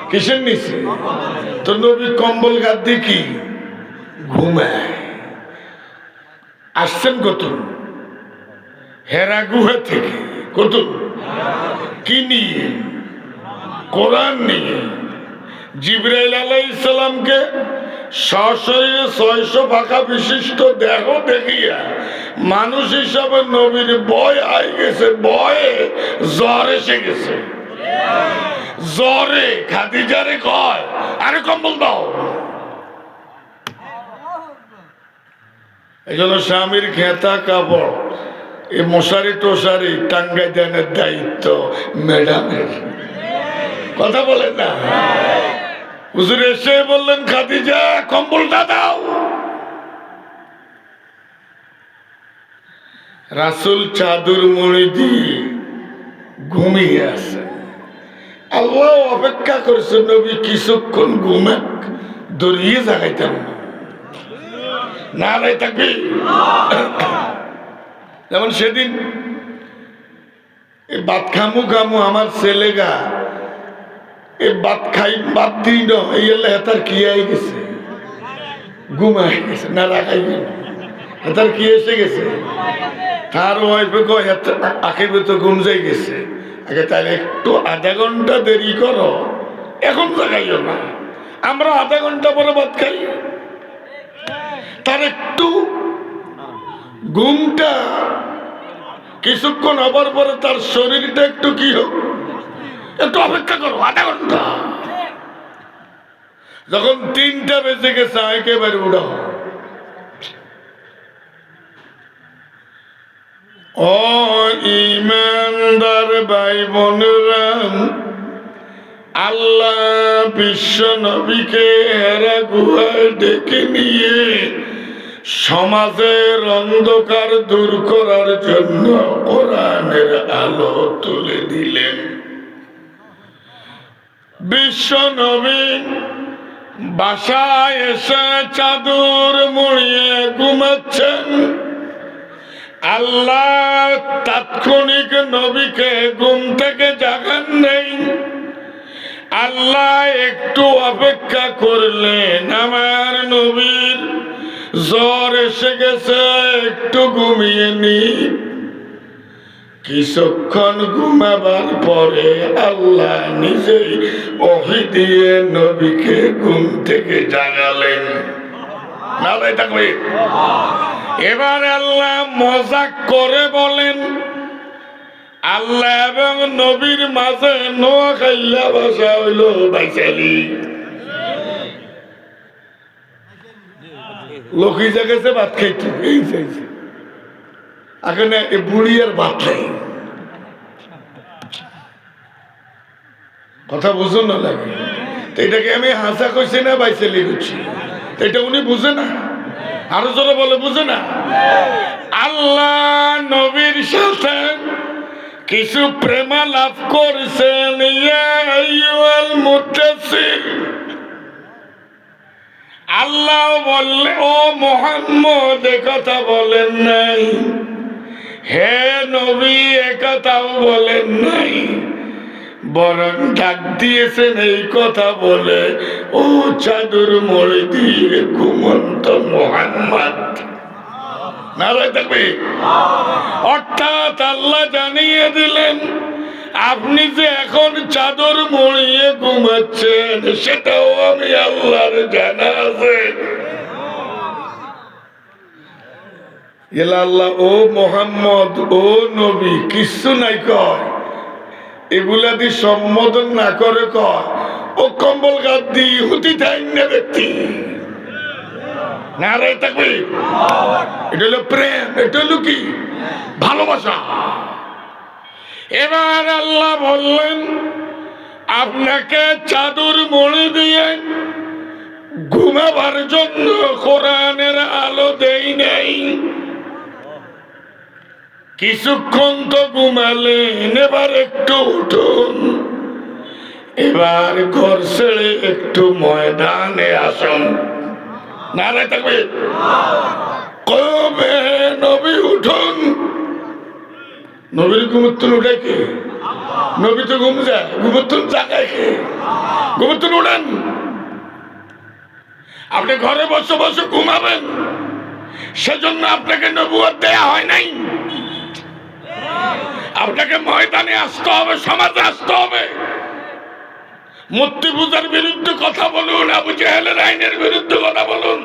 কিসের নিচে? তো নবী কম্বল গাদ দিয়ে কি ঘুমায়। আসছেন কত? হেরা গুহা থেকে। কত? কি নিয়ে? কোরআন নিয়ে। জিবরাইল আলাইহিস সালামকে সশরীরে 600 পাখা বিশিষ্ট দেহ দেখিয়া মানুষ হিসাবে নবীর ভয় আই গেছে, ভয়ে জ্বর এসে গেছে। জ্বরে খাদিজারে কয় আরে কম্বল দাও। এই জন্য স্বামীর খেতা কাপড় এই মশারি টশারি টাঙ্গাই দেনের দায়িত্ব ম্যাডামের। কথা বলেন না? হুজুর এসে বললেন খাদিজা কম্বলটা দাও। রাসূল চাদর মুড়ি দিয়ে ঘুমিয়ে আছে। আল্লাহ অপেক্ষা করেছে নবী কিছুক্ষণ ঘুমাক, দড়িয়ে জাগাইতাম না রে তাকবীর। যেমন সেদিন ভাত খামু আমার ছেলেগা এই ভাত খাই বাদ দিই না, এই হেতার কি আই গেছে, ঘুমাই গেছে না রাখাই হেতার কি এসে গেছে। তার ওয়াইফে কয় আখের তো ঘুম যাই গেছে, আগে তাহলে একটু আধা ঘন্টা দেরি করো, এখন জাগাইও না, আমরা আধা ঘন্টা পরে ভাত খাই। তার একটু ঘুমটা কিছুক্ষণ হবার পরে তার শরীরটা একটু কি হোক, একটু অপেক্ষা করো আধা ঘন্টা। যখন 3টা বেজে গেছে একেবারে উড়াও। ও ইমানদার ভাই বোনেরা, আল্লাহ বিশ্ব নবীকে হেরা গুহায় ডেকে নিয়ে সমাজের অন্ধকার দূর করার জন্য কোরআনের আলো তুলে দিলেন। বিশ্ব নবী বাসায় এসে চাদর মুড়িয়ে ঘুমাচ্ছেন। আল্লাহ তাৎক্ষণিক নবীকে ঘুম থেকে জাগান নেই। আল্লাহ একটু অপেক্ষা করলেন, আমার নবীর জ্বর এসে গেছে, একটু ঘুমিয়ে নি। কিছুক্ষণ ঘুমাবার পরে আল্লাহ নিজেই ওহী দিয়ে নবীকে ঘুম থেকে জাগালেন। নারায়ে তাকবীর। এবার আল্লাহ মজাক করে বলেন, আল্লাহ এবং নবীর মাঝে নোয়াখাইলা ভাষা হইল বাইচালি। লোকি জায়গাতে ভাত খাইতে এই চাইছে, এখানে বুড়ি আর ভাত খাই। কথা বুঝো না লাগে, এটাকে আমি হাসা কইছি না বাইচালি করছি, এটা উনি বুঝে না। আরো জোরে বলে বুঝে না। আল্লাহ নবীর সাথে কিছু প্রেমালাপ করছেন। ইয়া আইয়ুহাল মুদ্দাসসির, আল্লাহ বললে ও মুহাম্মদ একথা বলেন নাই, হে নবী একথাও বলেন নাই, বরং ডাক দিয়েছেন এই কথা বলে, ও চাদর মুড়ি দিয়ে ঘুমন্ত মুহাম্মদ। নারায়ে তাকবীর। অর্থাৎ আল্লাহ জানিয়ে দিলেন, আপনি যে এখন চাদর মুড়িয়ে ঘুমাচ্ছেন সেটাও আমি আল্লাহর জানা আছে। আল্লাহ ও মুহাম্মদ ও নবী কিছু নাই কয়, এগুলা দিয়ে সম্বোধন না করে কয় ও কম্বল গাদ দি হুতি থাইন্য ব্যক্তি। নারায়ে তাকবীর। এটা হলো প্রেম, এটা হলো কি ভালোবাসা। এবার আল্লাহ বললেন, আপনাকে চাদর মুড়ি দিয়ে ঘুমাবার জন্য কোরআনের আলো দেই নাই। কিছুক্ষণ তো ঘুমালেন, এবার একটু উঠুন, এবার ঘর ছেড়ে একটু ময়দানে আসুন। নারায়ে তাকবীর। কবে নবী উঠুন। নবীর ঘুমুত্তুন উঠে কে? নবী তো ঘুম যায়, ঘুমুত্তুন জাগায় কে? ঘুমুত্তুন উঠেন। আপনি ঘরে বসে বসে ঘুমাবেন, সেজন্য আপনাকে নবুয়ত দেয়া হয় নাই। আপনাকে ময়দানে আসতে হবে, সমাজে আসতে হবে। মূর্তি পূজার বিরুদ্ধে কথা বলুন, আবু জেহেলের আইনের বিরুদ্ধে কথা বলুন।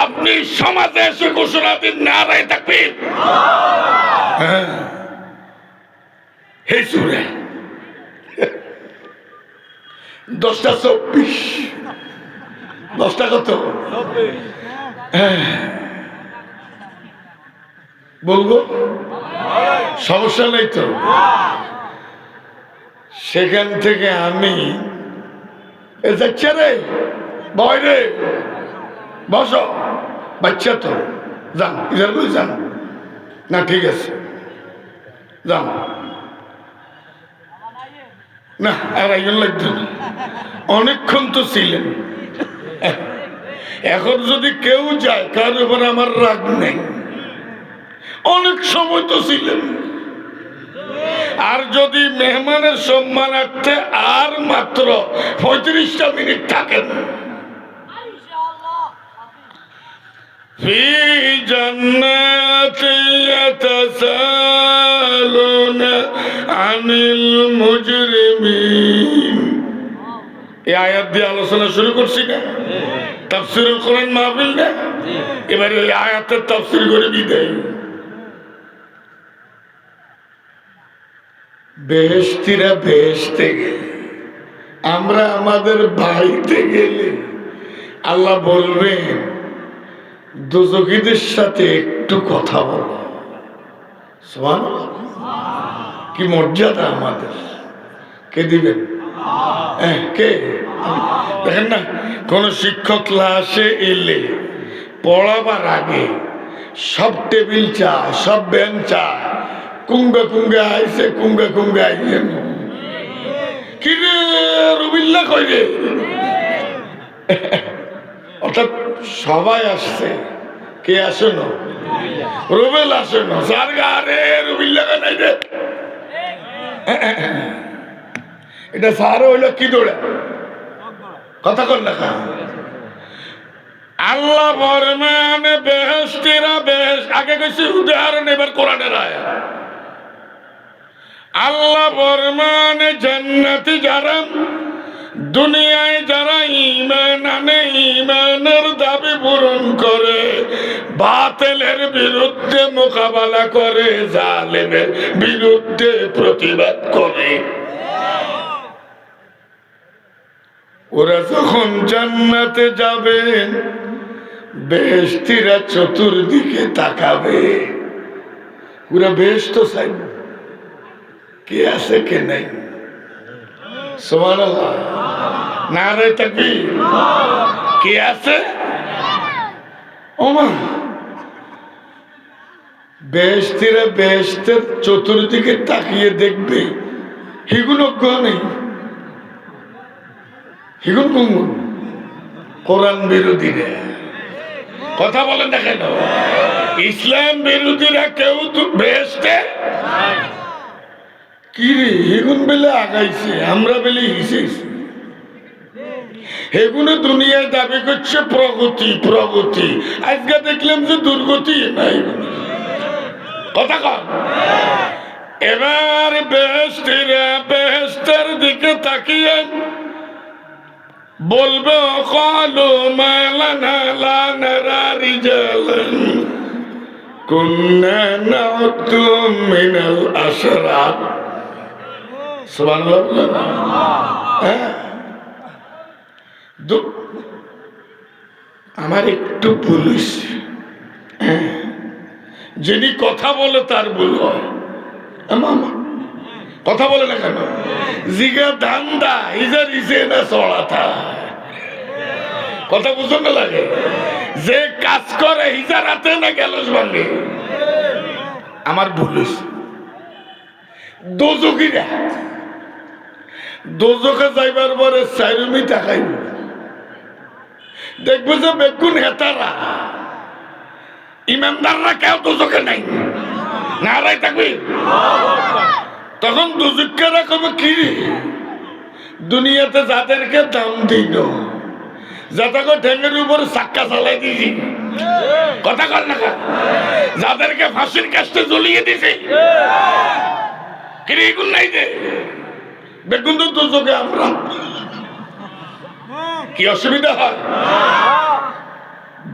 আপনি সমাজে এসে ঘোষণা দিন, নারায়ে তাকবীর। হ্যাঁ, হে সূরা 10:24, 10টা কত? বলবো, সমস্যা নেই তো। সেখান থেকে আমি যাচ্ছে রে বয় রে বস, বাচ্চা তো যান, ইধার বলে যান না, ঠিক আছে যান না। আর আইন লাগতো না, অনেকক্ষণ তো ছিলেন। এখন যদি কেউ যায় কার উপর আমার রাগ নেই, অনেক সময় তো ছিলেন। আর যদি মেহমানের সম্মানার্থে আর মাত্র 35টা মিনিট থাকেন, ফি জান্নাতি ইয়াতাসালুনা আনিল মুজরিমিন। এই আয়াত দিয়ে আলোচনা শুরু করছি না, তাফসীরুল কোরআন মাহফিল না। এবারে এই আয়াতের তাফসীর করে বিদায়। বেহেশতিরা বেহেশতে গেলে, আমরা আমাদের বাড়িতে গেলে আল্লাহ বলবেন দোজখীদের সাথে একটু কথা বলো। সুবহানাল্লাহ, কি মর্যাদা আমাদের! কে দিবেন? কে দেখেন না, কোন শিক্ষক ক্লাসে এলে পড়াবার আগে সব টেবিল চায়, সব বেঞ্চ চায়, কুঙ্গা কুঙ্গা আইছে, কুঙ্গা কুঙ্গা আইছে, কি রে রুবিল্লা কই রে, অর্থাৎ সবাই আসছে, কে আসে না, রুবেল আসে না, সার গা রে রুবিল্লা নাই রে, এটা সার হইল কি দৌড়া কথা কর লেখা। আল্লাহ ফরমানে বেহেশতীরা বেহেশত, আগে কইছি উদাহরণ, এবার কোরআনের আয়াত। আল্লাহ ফরমানে জান্নাতি যারা, দুনিয়ায় যারা ঈমান আনে, ঈমানের দাবি পূরণ করে, বাতিলের বিরুদ্ধে মোকাবেলা করে, জালেমের বিরুদ্ধে প্রতিবাদ করে, ওরা যখন জান্নাতে যাবে বেহেশতীরা চতুর্দিকে তাকাবে, ওরা বেহেশত চাইবে, কে আছে কে নাই, সুবহানাল্লাহ, নারে তাকবীর, কে আছে, ওমা বেহেশতীরা বেহেশতের চতুর্দিকে তাকিয়ে দেখবে, হিগুলো নেই, হিগুন কুঙ্গুন কোরআন বিরোধীরা কথা বলেন না কেন, ইসলাম বিরোধীরা কেউ তো বেহেশতে কি রে, হেগুন বেলে আগাইছে, আমরা বেলে হিসেছি, হেগুনে দুনিয়ায় দাবি করছে প্রগতি প্রগতি, আজকে দেখলাম যে দুর্গতি নাই, কথা কন। এবার বেহেশতীরা বেহেশতের দিকে তাকিয়ে বলবে, ক্বালু মা লানা লা নারা রিজালান কুন্না নাউদ্দুহুম মিনাল আশরার, সুবহানাল্লাহ। আমার একটু পুলিশ, যিনি কথা বলে তার ভুল হয়, কথা বলে না কেন, জিগা ধান্দা ইজার ইসে না চড়াতা, কথা বুঝো না লাগে, যে কাজ করে হিজার হাতে না গেলস ভাঙে, আমার পুলিশ দোজকিরা দোজকে যাইবার পরে চাইরুমি তাকাই দেখবো যে বেগুন হেতারা ইমানদাররা কেউ দোজকে নাই, নারাই থাকবি, তখন দুজকেরা কবে কি দুনিয়াতে যাদেরকে দাম দিল, যাদেরকে ঠেঙ্গের উপর চাক্কা চালাই দিয়েছি, কথা কর না, যাদেরকে ফাঁসির কাছে জ্বলিয়ে দিছি, কিরে এগুলো নাই যে বেগুন তো দুজকে, আমরা কি অসুবিধা হয়,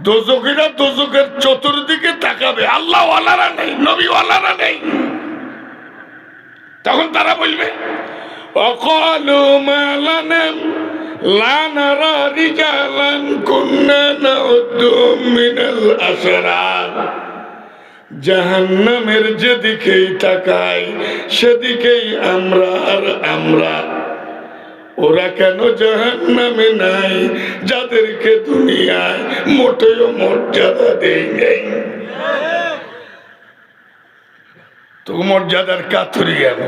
দোজকেরা দোজকের চতুর্দিকে তাকাবে, আল্লাহ ওয়ালারা নেই, নবী ওয়ালারা নেই, তখন তারা বলবে ওয়াকালু মা লানা লা নারা রিজালান কুন্না নাউদ্দুহুম মিনাল আশরার, জাহান্নামের যেদিকেই তাকাই সেদিকেই আমরা, আর আমরা, ওরা কেন জাহান্নামে নাই, যাদেরকে দুনিয়ায় মোটেও মর্যাদা দেই নাই, তো মর্যাদার কাতরি গেল,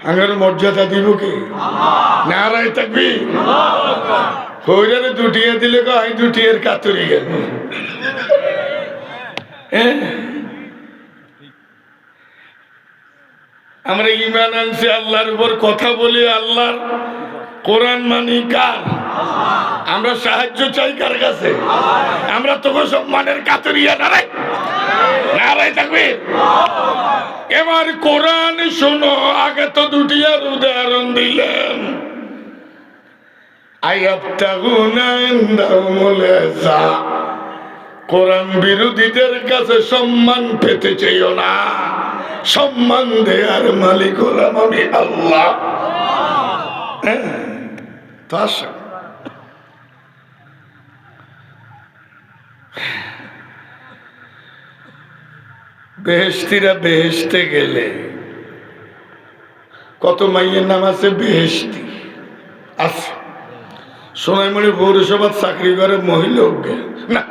আমার মর্যাদা দিব কি, নারাই থাকবি, কইরারে দুটিয়ে দিলে গো আই দুটিয়ের কাতরি গেল, আমরা ঈমান আনছি আল্লাহর উপর, কথা বলি আল্লাহর, কোরআন মানি কার, আমরা সাহায্য চাই কার কাছে, আমরা তোকে সম্মানের কাতরিয়া, নারাই নারাই থাকবে। এবার কোরআন শোনো, আগে তো দুটি আর উদাহরণ দিলাম, আয়াবতাগুনা ইনদাহুমুল ইজ্জা, কোরআন বিরোধীদের কাছে সম্মান পেতে চাইও না, সম্মান দেয়ার মালিক হলাম আমি আল্লাহ। বেহেশতীরা বেহেশতে গেলে কত মাইয়ের নাম আছে বেহেশতি, আছে সোনাইমুড়ি পৌরসভার চাকরি করে মহিলা না,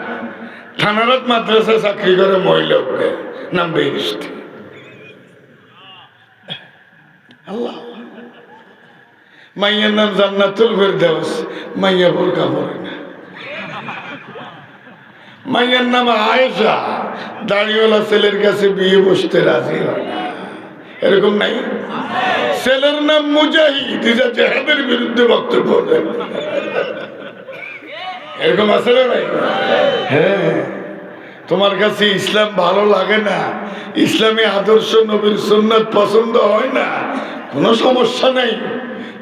থানারাত মাদ্রাসায় চাকরি করে মহিলা নাম বেহেশতি। আল্লাহ, মাইয়ার নাম জান্নাতুল ফেরদাউস, মাইয়া বোরকা পরে না। মাইয়ার নাম আয়েশা, দাড়িওয়ালা ছেলের কাছে বিয়ে বসতে রাজি হয় না, এরকম নাই? ছেলের নাম মুজাহিদ, জেহাদের বিরুদ্ধে বক্তব্য দেয়, এরকম আছে না ভাই? হ্যাঁ, তোমার কাছে ইসলাম ভালো লাগে না, ইসলামী আদর্শ নবীর সুন্নাত পছন্দ হয় না, কোনো সমস্যা নেই,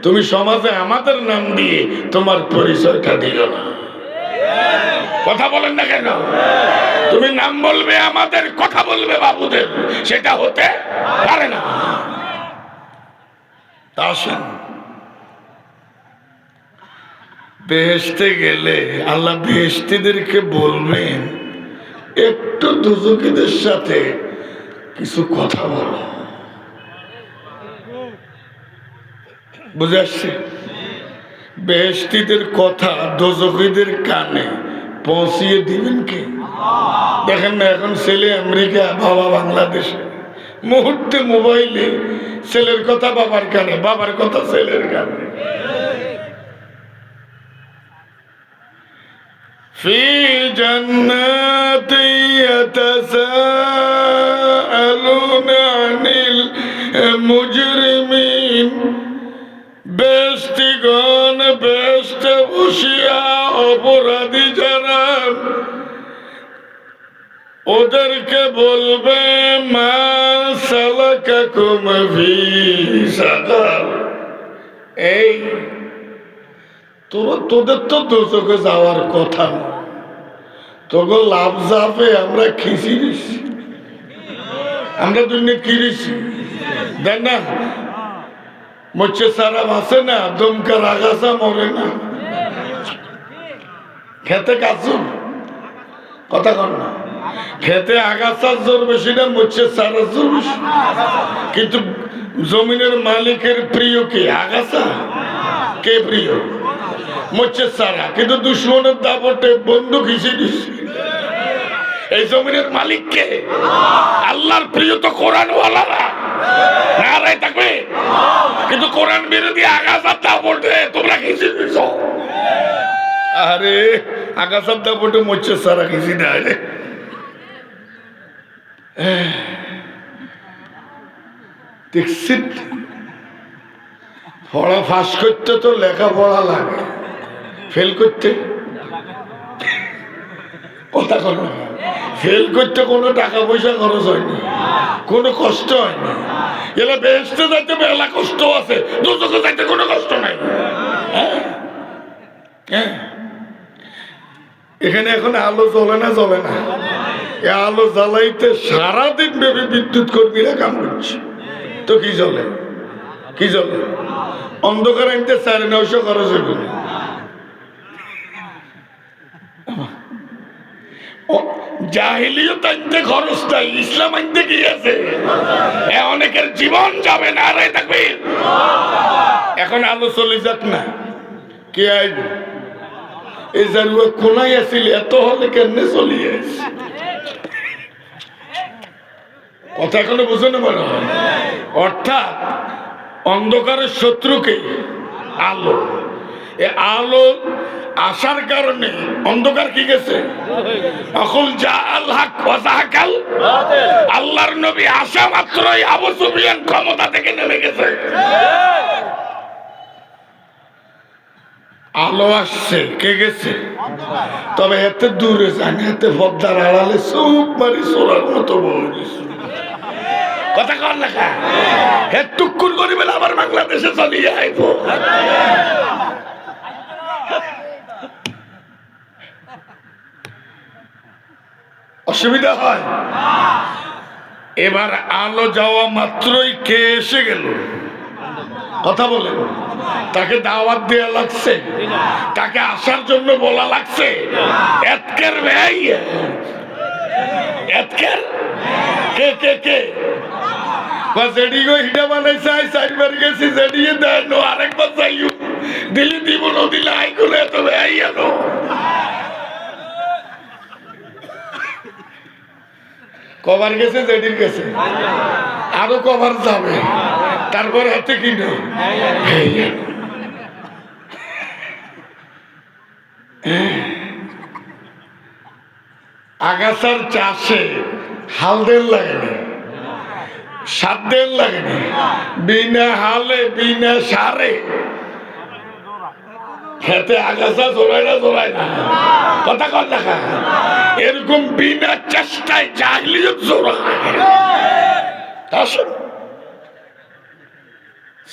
তুমি সমাজে আমাদের নাম দিয়ে তোমার পরিচয়টা দিও না। কথা বলেন না কেন? তুমি নাম বলবে আমাদের, কথা বলবে বাবুদের, সেটা হতে পারে না। তা আসেন, বেহেশতে গেলে আল্লাহ বেহেশতিদেরকে বলবেন একটু দুজকিদের সাথে কিছু কথা বলো। বুঝে আসছে? বেহেশতিদের কথা দোজখীদের কানে পৌঁছিয়ে দিবেন কে? দেখেন না, এখন ছেলে আমেরিকা, বাবা বাংলাদেশে, মুহূর্তে মোবাইলে ছেলের কথা বাবার কানে, বাবার কথা ছেলের কানে। ফি জান্নাতি ইয়াতাসাআলুনা আনিল মুজরিমিন, বেহেশতিগণ বেহেশতে বসিয়া অপরাধী যারা ওদেরকে বলবে মা সালাকাকুম ফি সাকার, এই তোদের তো দোজখে যাওয়ার কথা না, তোকে লাভ যাবে, আমরা খিচি দিছি, আমরা দুনিয়া কি দিছি দেখ না। মরছে সারা আছে না, দমকার আগাছা মরে না, খেতে কাজুর কথা কর না, খেতে আগাছার জোর বেশি না, মরছে সারা জোর বেশি। কিন্তু জমিনের মালিকের প্রিয় কে? আগাছা। কে প্রিয়? মরছে সারা। কিন্তু দুশ্মনের দাপটে বন্দুক হিসেবে দিচ্ছে। এই জমিনের মালিক কে? আল্লাহর প্রিয় তো কোরআনওয়ালারা, নারায় থাকবে। কিন্তু কোরআন বিরোধী আগাছার দাপটে তোমরা হিসেবে দিচ্ছ। আরে আগাছার দাপটে মরছে সারা হিসি দেয় রে। দেখছি পড়া ফাঁস করতে তো লেখাপড়া লাগে, ফেল করতে কথা কর না, ফেল করতে কোনো টাকা পয়সা খরচ হয়নি, কোনো কষ্ট হয়নি। এলা বেহেশতে যাইতে মেলা কষ্ট আছে, দোজখে যাইতে কোনো কষ্ট নাই। হ্যাঁ, এখানে এখন আলো জ্বলে না, জ্বলে না। এ আলো জ্বালাইতে সারাদিন ব্যাপী বিদ্যুৎ কর্মীরা কাম করছে, তো কি জ্বলে? কি জ্বলে? অন্ধকার আনতে 950 খরচ হইব। জাহিলিয়ত আনতে খরচ নাই, ইসলাম আনতে কি আছে? অনেকের জীবন যাবে না, আরে থাকবে। এখন আলো চলে যাক না, কে আইব? এই জারুয়া কোনাই আসিল, এত হলে কেমনে চলিয়ে কথা এখনো বুঝে না মনে হয়। অর্থাৎ অন্ধকারের শত্রুকে আলো, এ আলো আসার কারণে অন্ধকার কি গেছে? আকুল জাআল হক ওয়া যাহাকাল বাতিল। আল্লাহর নবী আসা মাত্রই আবু সুফিয়ান ক্ষমতা থেকে নেমে গেছে। আলো আসছে, কে গেছে? তবে এতে দূরে যান, এতে পদ্মার আড়ালে চুপ মারি সোলার মতো বলে গেছে। কথা কর লেখা হে টুকুর করিবে আবার বাংলাদেশে চলিয়ে আইব। অসুবিধা হয়। এবার আলো যাওয়া মাত্রই কে এসে গেল? কথা বলে তাকে দাওয়াত দেওয়া লাগছে, তাকে আসার জন্য বলা লাগছে। এতকের ভাই, এতকের কে কে কে জেডি গো হিডা বানাইছে, চারবার গেছি জেডিয়ে দেয় নো, আরেকবার যাইও দিলে দিব না দিলে আইগুলো এত ব্যয় গেল। কভার গেছে যেদিন গেছে আরো কভার যাবে, তারপরে হাতে কিনো আগাছার চাষে হালদের লাগেনি, সাতদের লাগেনি, বিনা হালে বিনা সারে খেতে আগাছা জোড়ায় না জোড়ায় না, কথা কর দেখা এরকম বিনা চেষ্টায় জাহিলিয়ত জোড়ায়।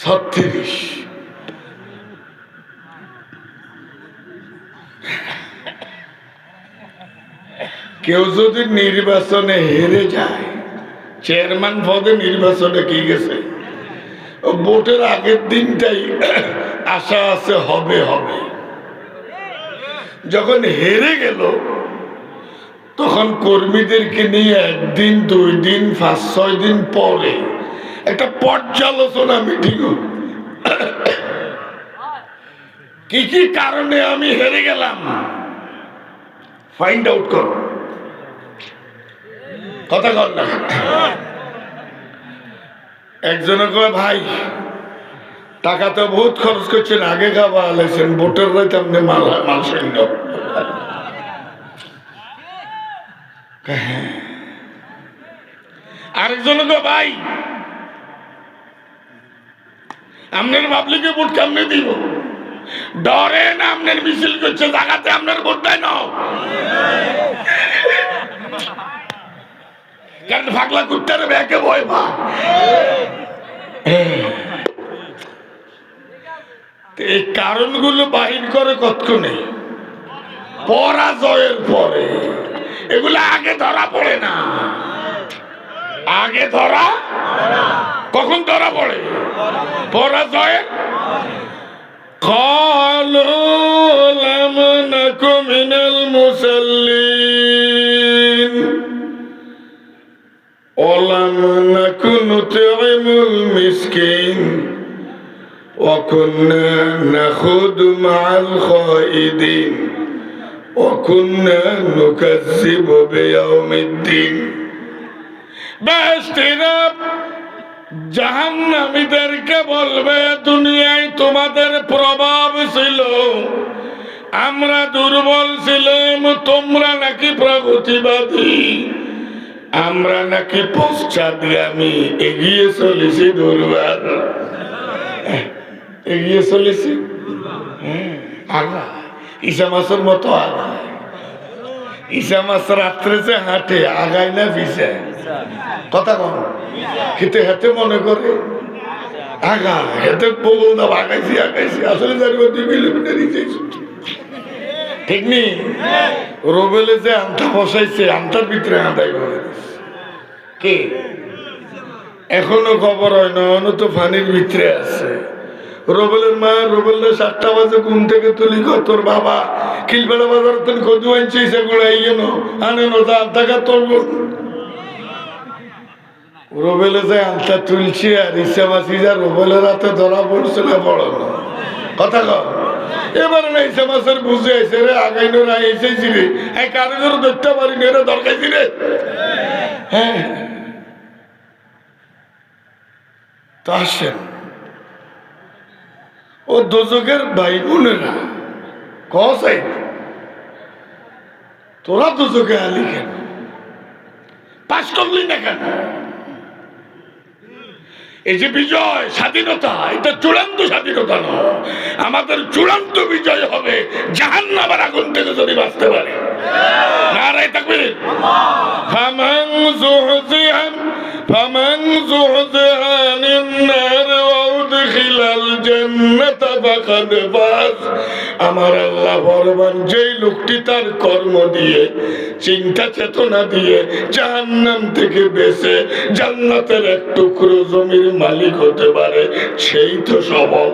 36 কেউ যদি নির্বাচনে হেরে যায়, চেয়ারম্যান পদে নির্বাচনে কি গেছে, ভোটের আগের দিনটাই আশা আছে হবে হবে, যখন হেরে গেল তখন কর্মীদেরকে নিয়ে 1 দিন 2 দিন 5-6 দিন পরে একটা পর্যালোচনা মিটিং, কি কি কারণে আমি হেরে গেলাম ফাইন্ড আউট করো, কথা কর না। একজনে কয় ভাই টাকা তো বহুত খরচ করছেন, আগে খাওয়া আলাইছেন, ভোটের রাইতে আপনি মাল সৈন্য। আরেকজনে কয় ভাই আপনার পাবলিকে ভোট কেমনে দিব, ডরে না আপনার মিছিল করছে জায়গাতে আপনার ভোট দেয় না, কারণ ফাগলা কুত্তার ব্যাকে ভয় পা। এই কারণগুলো বাহির করে কতক্ষণে পরাজয়ের পরে, এগুলো আগে ধরা পড়ে না, আগে ধরা কখন ধরা পড়ে পরাজয়ের। قالوا لم نك من المصلين ولم نك نطعم المسكين وكنا نخوض مع الخائضين وكنا نكذب بيوم الدين। বেহেশতীরা জাহান্নামীদেরকে বলবে দুনিয়ায় তোমাদের প্রভাব ছিল, আমরা দুর্বল ছিলাম, তোমরা নাকি প্রগতিবাদী, আমরা নাকি পশ্চাৎগামী, এগিয়ে চলেছি দুর্বল, এগিয়ে চলেছি আগা ঈসা মাসের মতো আগা। ঈসা মাস রাত্রে যে হাঁটে আগায় না পিছে, কথা কম খেতে হেঁটে মনে করে আগা, হেঁটে বগল দাও আগাইছি আগাইছি, আসলে 2 কিলোমিটার ঠিক নেই। রোবেলে যে আন্তা বসাইছে আমটার ভিতরে আন্দাই কে এখনো খবর হয় না, তো ফানির ভিতরে আছে। রোবেলের মা রোবেলে 7টা বাজে ঘুম থেকে তুলি, তোর বাবা খিলবেড়া বাজার তুমি কদু আনছি সেগুলো আনে নো টাকা তোর রোবেলে যে আনটা তুলছি, আর ইচ্ছা মাসি যা রোবেলের হাতে ধরা পড়ছে না বড় না, কথা কর। এবারে না ইচ্ছা মাসের বুঝে আইসে রে, আগাইনো না এসেছি রে, এই কারিগর ধরতে পারি না, দরকারছি রে। হ্যাঁ তো আসেন ও দোজকের ভাই বোনেরা কসাই, তোরা দোজকে আলি কেন, পাশ করলি না কেন? এই যে বিজয় স্বাধীনতা, এটা চূড়ান্ত স্বাধীনতা নয়, আমাদের চূড়ান্ত বিজয় হবে জাহান্নামের আগুন থেকে যদি বাঁচতে পারে। নারায়ে তাকবীর। ফামান যুহজিহান ফামান যুহজিহা আনিন নার ওয়া উদখিলাল জান্নাতা ফাকাদ ফাজ। আমার আল্লাহ ফরমান, যেই লোকটি তার কর্ম দিয়ে চিন্তা চেতনা দিয়ে জাহান্নাম থেকে বেঁচে জান্নাতের এক টুকরো জমির মালিক হতে পারে, সেই তো সফল।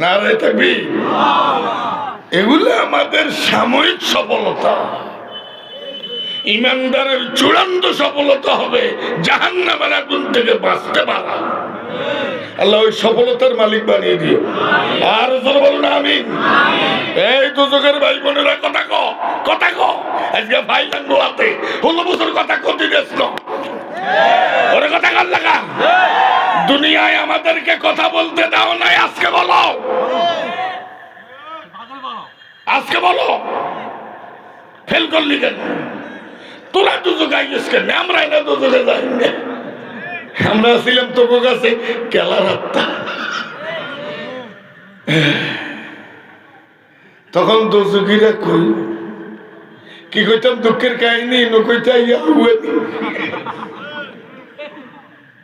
নারায়ে তাকবীর। এগুলো আমাদের সাময়িক সফলতা, ইমানদারের চূড়ান্ত সফলতা হবে জাহান্নামের আগুন থেকে বাঁচতে পারা। আল্লাহ ওই সফলতার মালিক বানিয়ে দিও। আর জোরে বলুন আমিন। এই দুজকের ভাই বোনেরা কথা ক আজকে ভাই বাংলাতে 16 বছর কথা কতি দিয়েছিল ওরে কথা কার লাগা দুনিয়ায় আমাদেরকে কথা বলতে দাও নাই। আজকে বলো ফেল করলি কেন? তোরা দুজকে আইস কেন? আমরা না দুজকে যাই, আমরা ছিলাম তোর কাছে কেলার আত্মা। তখন দুজকিরা কই কি কইতাম দুঃখের কাহিনী নকইতা ইয়া হুয়ে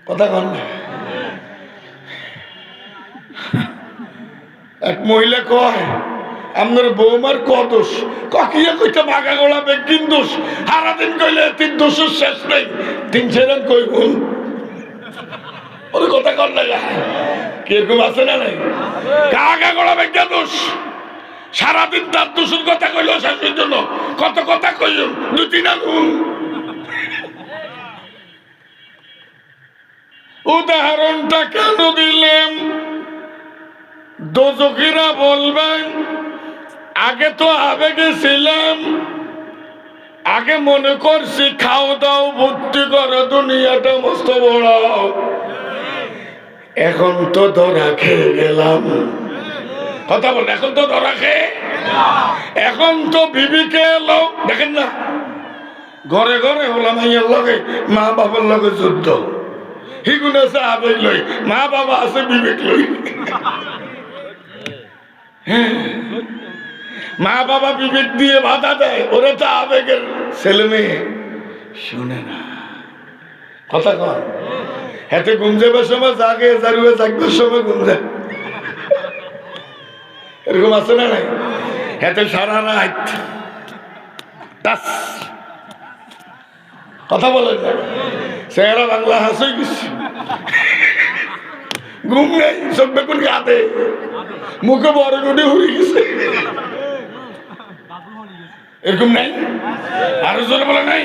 কথা কন। এক মহিলা কয় আপনার বৌমার ক দোষ? কিয়া কইতাম আগা গোড়া বেগিন দোষ। সারাদিন কইলে 3 দোষের শেষ নেই। 3 ছেড়েন কই বোন ওর কথা কর লাগা কিরকম আছে না নাই? আগা গোড়া বেগা দোষ। সারাদিন তার দোষের কথা কইল শেষের জন্য কত কথা কইল 2-3 আগুন। উদাহরণটা কেন দিলাম? দোজকিরা বলবেন আগে তো আবেগে ছিলাম, আগে মনে করছি খাও দাও ভর্তি করো দুনিয়াটা মস্ত বড়, এখন তো ধরা খেয়ে গেলাম। কথা বল, এখন তো ধরা খেয়ে, এখন তো বিবিকে এলো। দেখেন না ঘরে ঘরে হলাম মাইয়ার লগে মা বাবার লগে যুদ্ধ। হিগুন আছে আবেগ লই, মা বাবা আছে বিবেক লই। মা বাবা বিবেক দিয়ে বাধা দেয়, ওরা তো আবেগের ছেলে মেয়ে শুনে না। কথা কন হাতে ঘুম যাবার সময় জাগে, জারুয়ে জাগবার সময় ঘুম যায়। এরকম আছে না নাই? হাতে সারা রাত টাস কথা বলেন না। চেহারা বাংলা হাসই গেছে, ঘুম নেই, চোখ বেগুন কাঁদে, মুখে বড় গুটি উড়ে গেছে। এরকম নাই? আরো জোরে বলে নাই?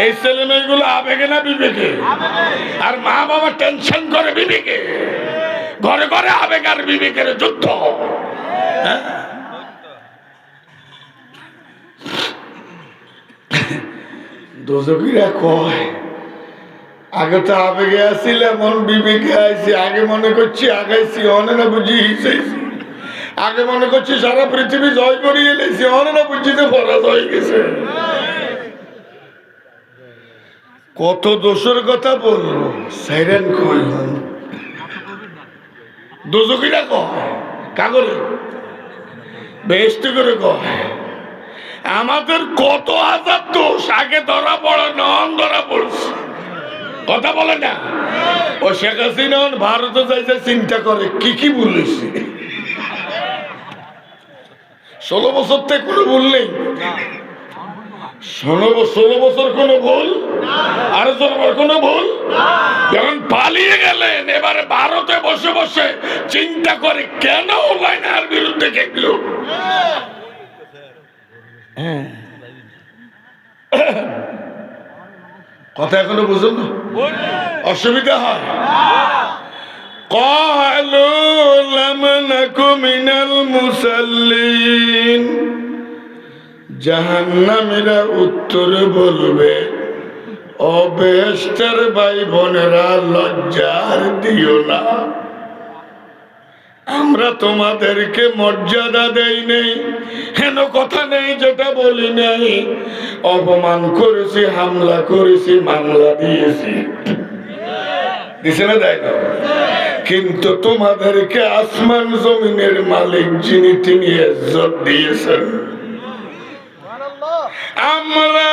এই ছেলে মেয়েগুলো আবেগে না বিবেকে? আর মা বাবা টেনশন করে বিবেকে। ঘরে ঘরে আবেগ আর বিবেকের যুদ্ধ। দোজকিরা কয় আগে তো আবেগে আসছিল, মন বিবেকে আইছি। আগে মনে করছি আগাইছি, অনে না বুঝি হিসাইছি। আগে মনে করছি সারা পৃথিবী জয় করিয়ে এলেছি, অনে না বুঝছি যে পরাজয় গেছে। কত দোষের কথা বলবো, সাইরেন কই দোজকিরা কয় কাগরে বেস্ট করে কয় আমাদের কত হাজার দোষ আগে ধরা পড়ে, নন ধরা পড়ছে। কথা বলে না? ও শেখ হাসিনা ভারতে যাইতে চিন্তা করে কি কি বলেছে। 16 বছর থেকে কোনো ভুল নেই। 16 বছর কোনো ভুল, আরো কোনো ভুল। যখন পালিয়ে গেলেন এবারে ভারতে বসে বসে চিন্তা করে কেন লাইনার বিরুদ্ধে গেল। কথা এখনো বুঝুন না, অসুবিধা হয়। قالوا لم نك من المصلين জাহান্নামীরা উত্তর বলবে ও বেহেশতের ভাই বোনেরা লজ্জার দিও না, আমরা তোমাদেরকে মর্যাদা দেই নাই, হেন কথা নেই যেটা বলি নাই। অপমান করেছি, হামলা করেছি, মামলা দিয়েছি, দিছে না দেয় না? কিন্তু তোমাদেরকে আসমান জমিনের মালিক যিনি তিনি ইজ্জত দিয়েছেন। আমরা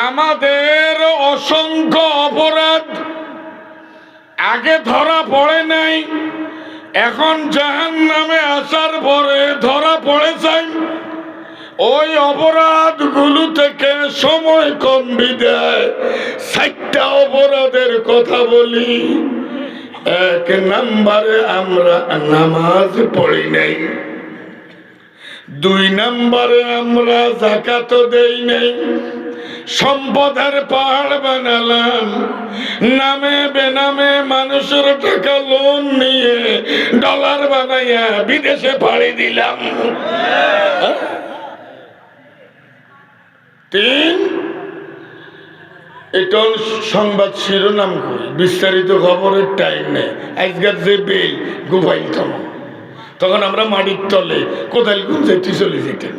আমাদের অসংখ্য অপরাধ আগে ধরা পড়ে নাই, এখন জাহান্নামে আসার পরে ধরা পড়েছে। ওই অপরাধ গুলো থেকে সময় কম বিদায় 4টা অপরাধের কথা বলি। 1 নম্বরে আমরা নামাজ পড়ি নাই, 2 নম্বরে আমরা যাকাত দেই নাই, সম্পদের পাহাড় বানালাম, নামে বেনামে মানুষের টাকা লোন নিয়ে ডলার বানাইয়া বিদেশে পাড়ি দিলাম। 3 এটা সংবাদ শিরোনাম করি, বিস্তারিত খবরের টাইম নেই। আজকের যে বেল গোপাইল তখন আমরা মাটির তলে কোদাল গুঞ্জাইতে চলে যেতেন।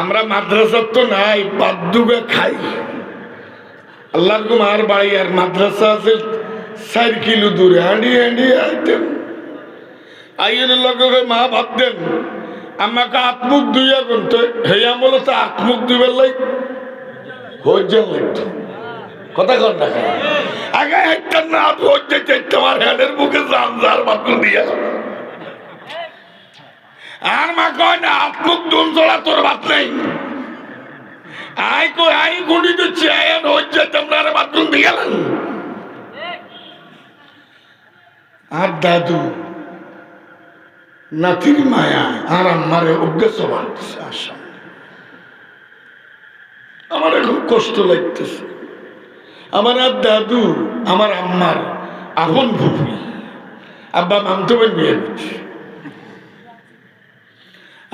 আমরা মাদ্রাসার তো নাই, বাদ্যুগা খাই। আল্লাহর মার বাড়ি আর মাদ্রাসা আছে 4 কিলো দূরে, হাঁড়ি হাঁড়ি আইতেন। আইয়ের লগে মা ভাবতেন আমাকে আত্মুখ দুইয়া করতো, হেয়া বলো তো আত্মুখ দুইবার লাই হজ্জা লাগতো। কথা কর না আগে একটা না হজ্জা চাইতে আমার হ্যান্ডের মুখে জানজার বাতুল দিয়া। আর মা কয় না আত্মুখ দুন চড়া তোর বাত নেই। আই কই আই গুঁড়ি দিচ্ছি আয়ান হজ্জা তোমরা আর বাতুল দিয়ে গেলেন। আর দাদু নাতির মায়া আর আমারে অজ্ঞাস বাড়তেছে। আশা আমার এখন কষ্ট লাগতেছে। আমার আর দাদু আমার আম্মার আপন ভূমি, আব্বা মামতো বোন বিয়ে দিচ্ছে।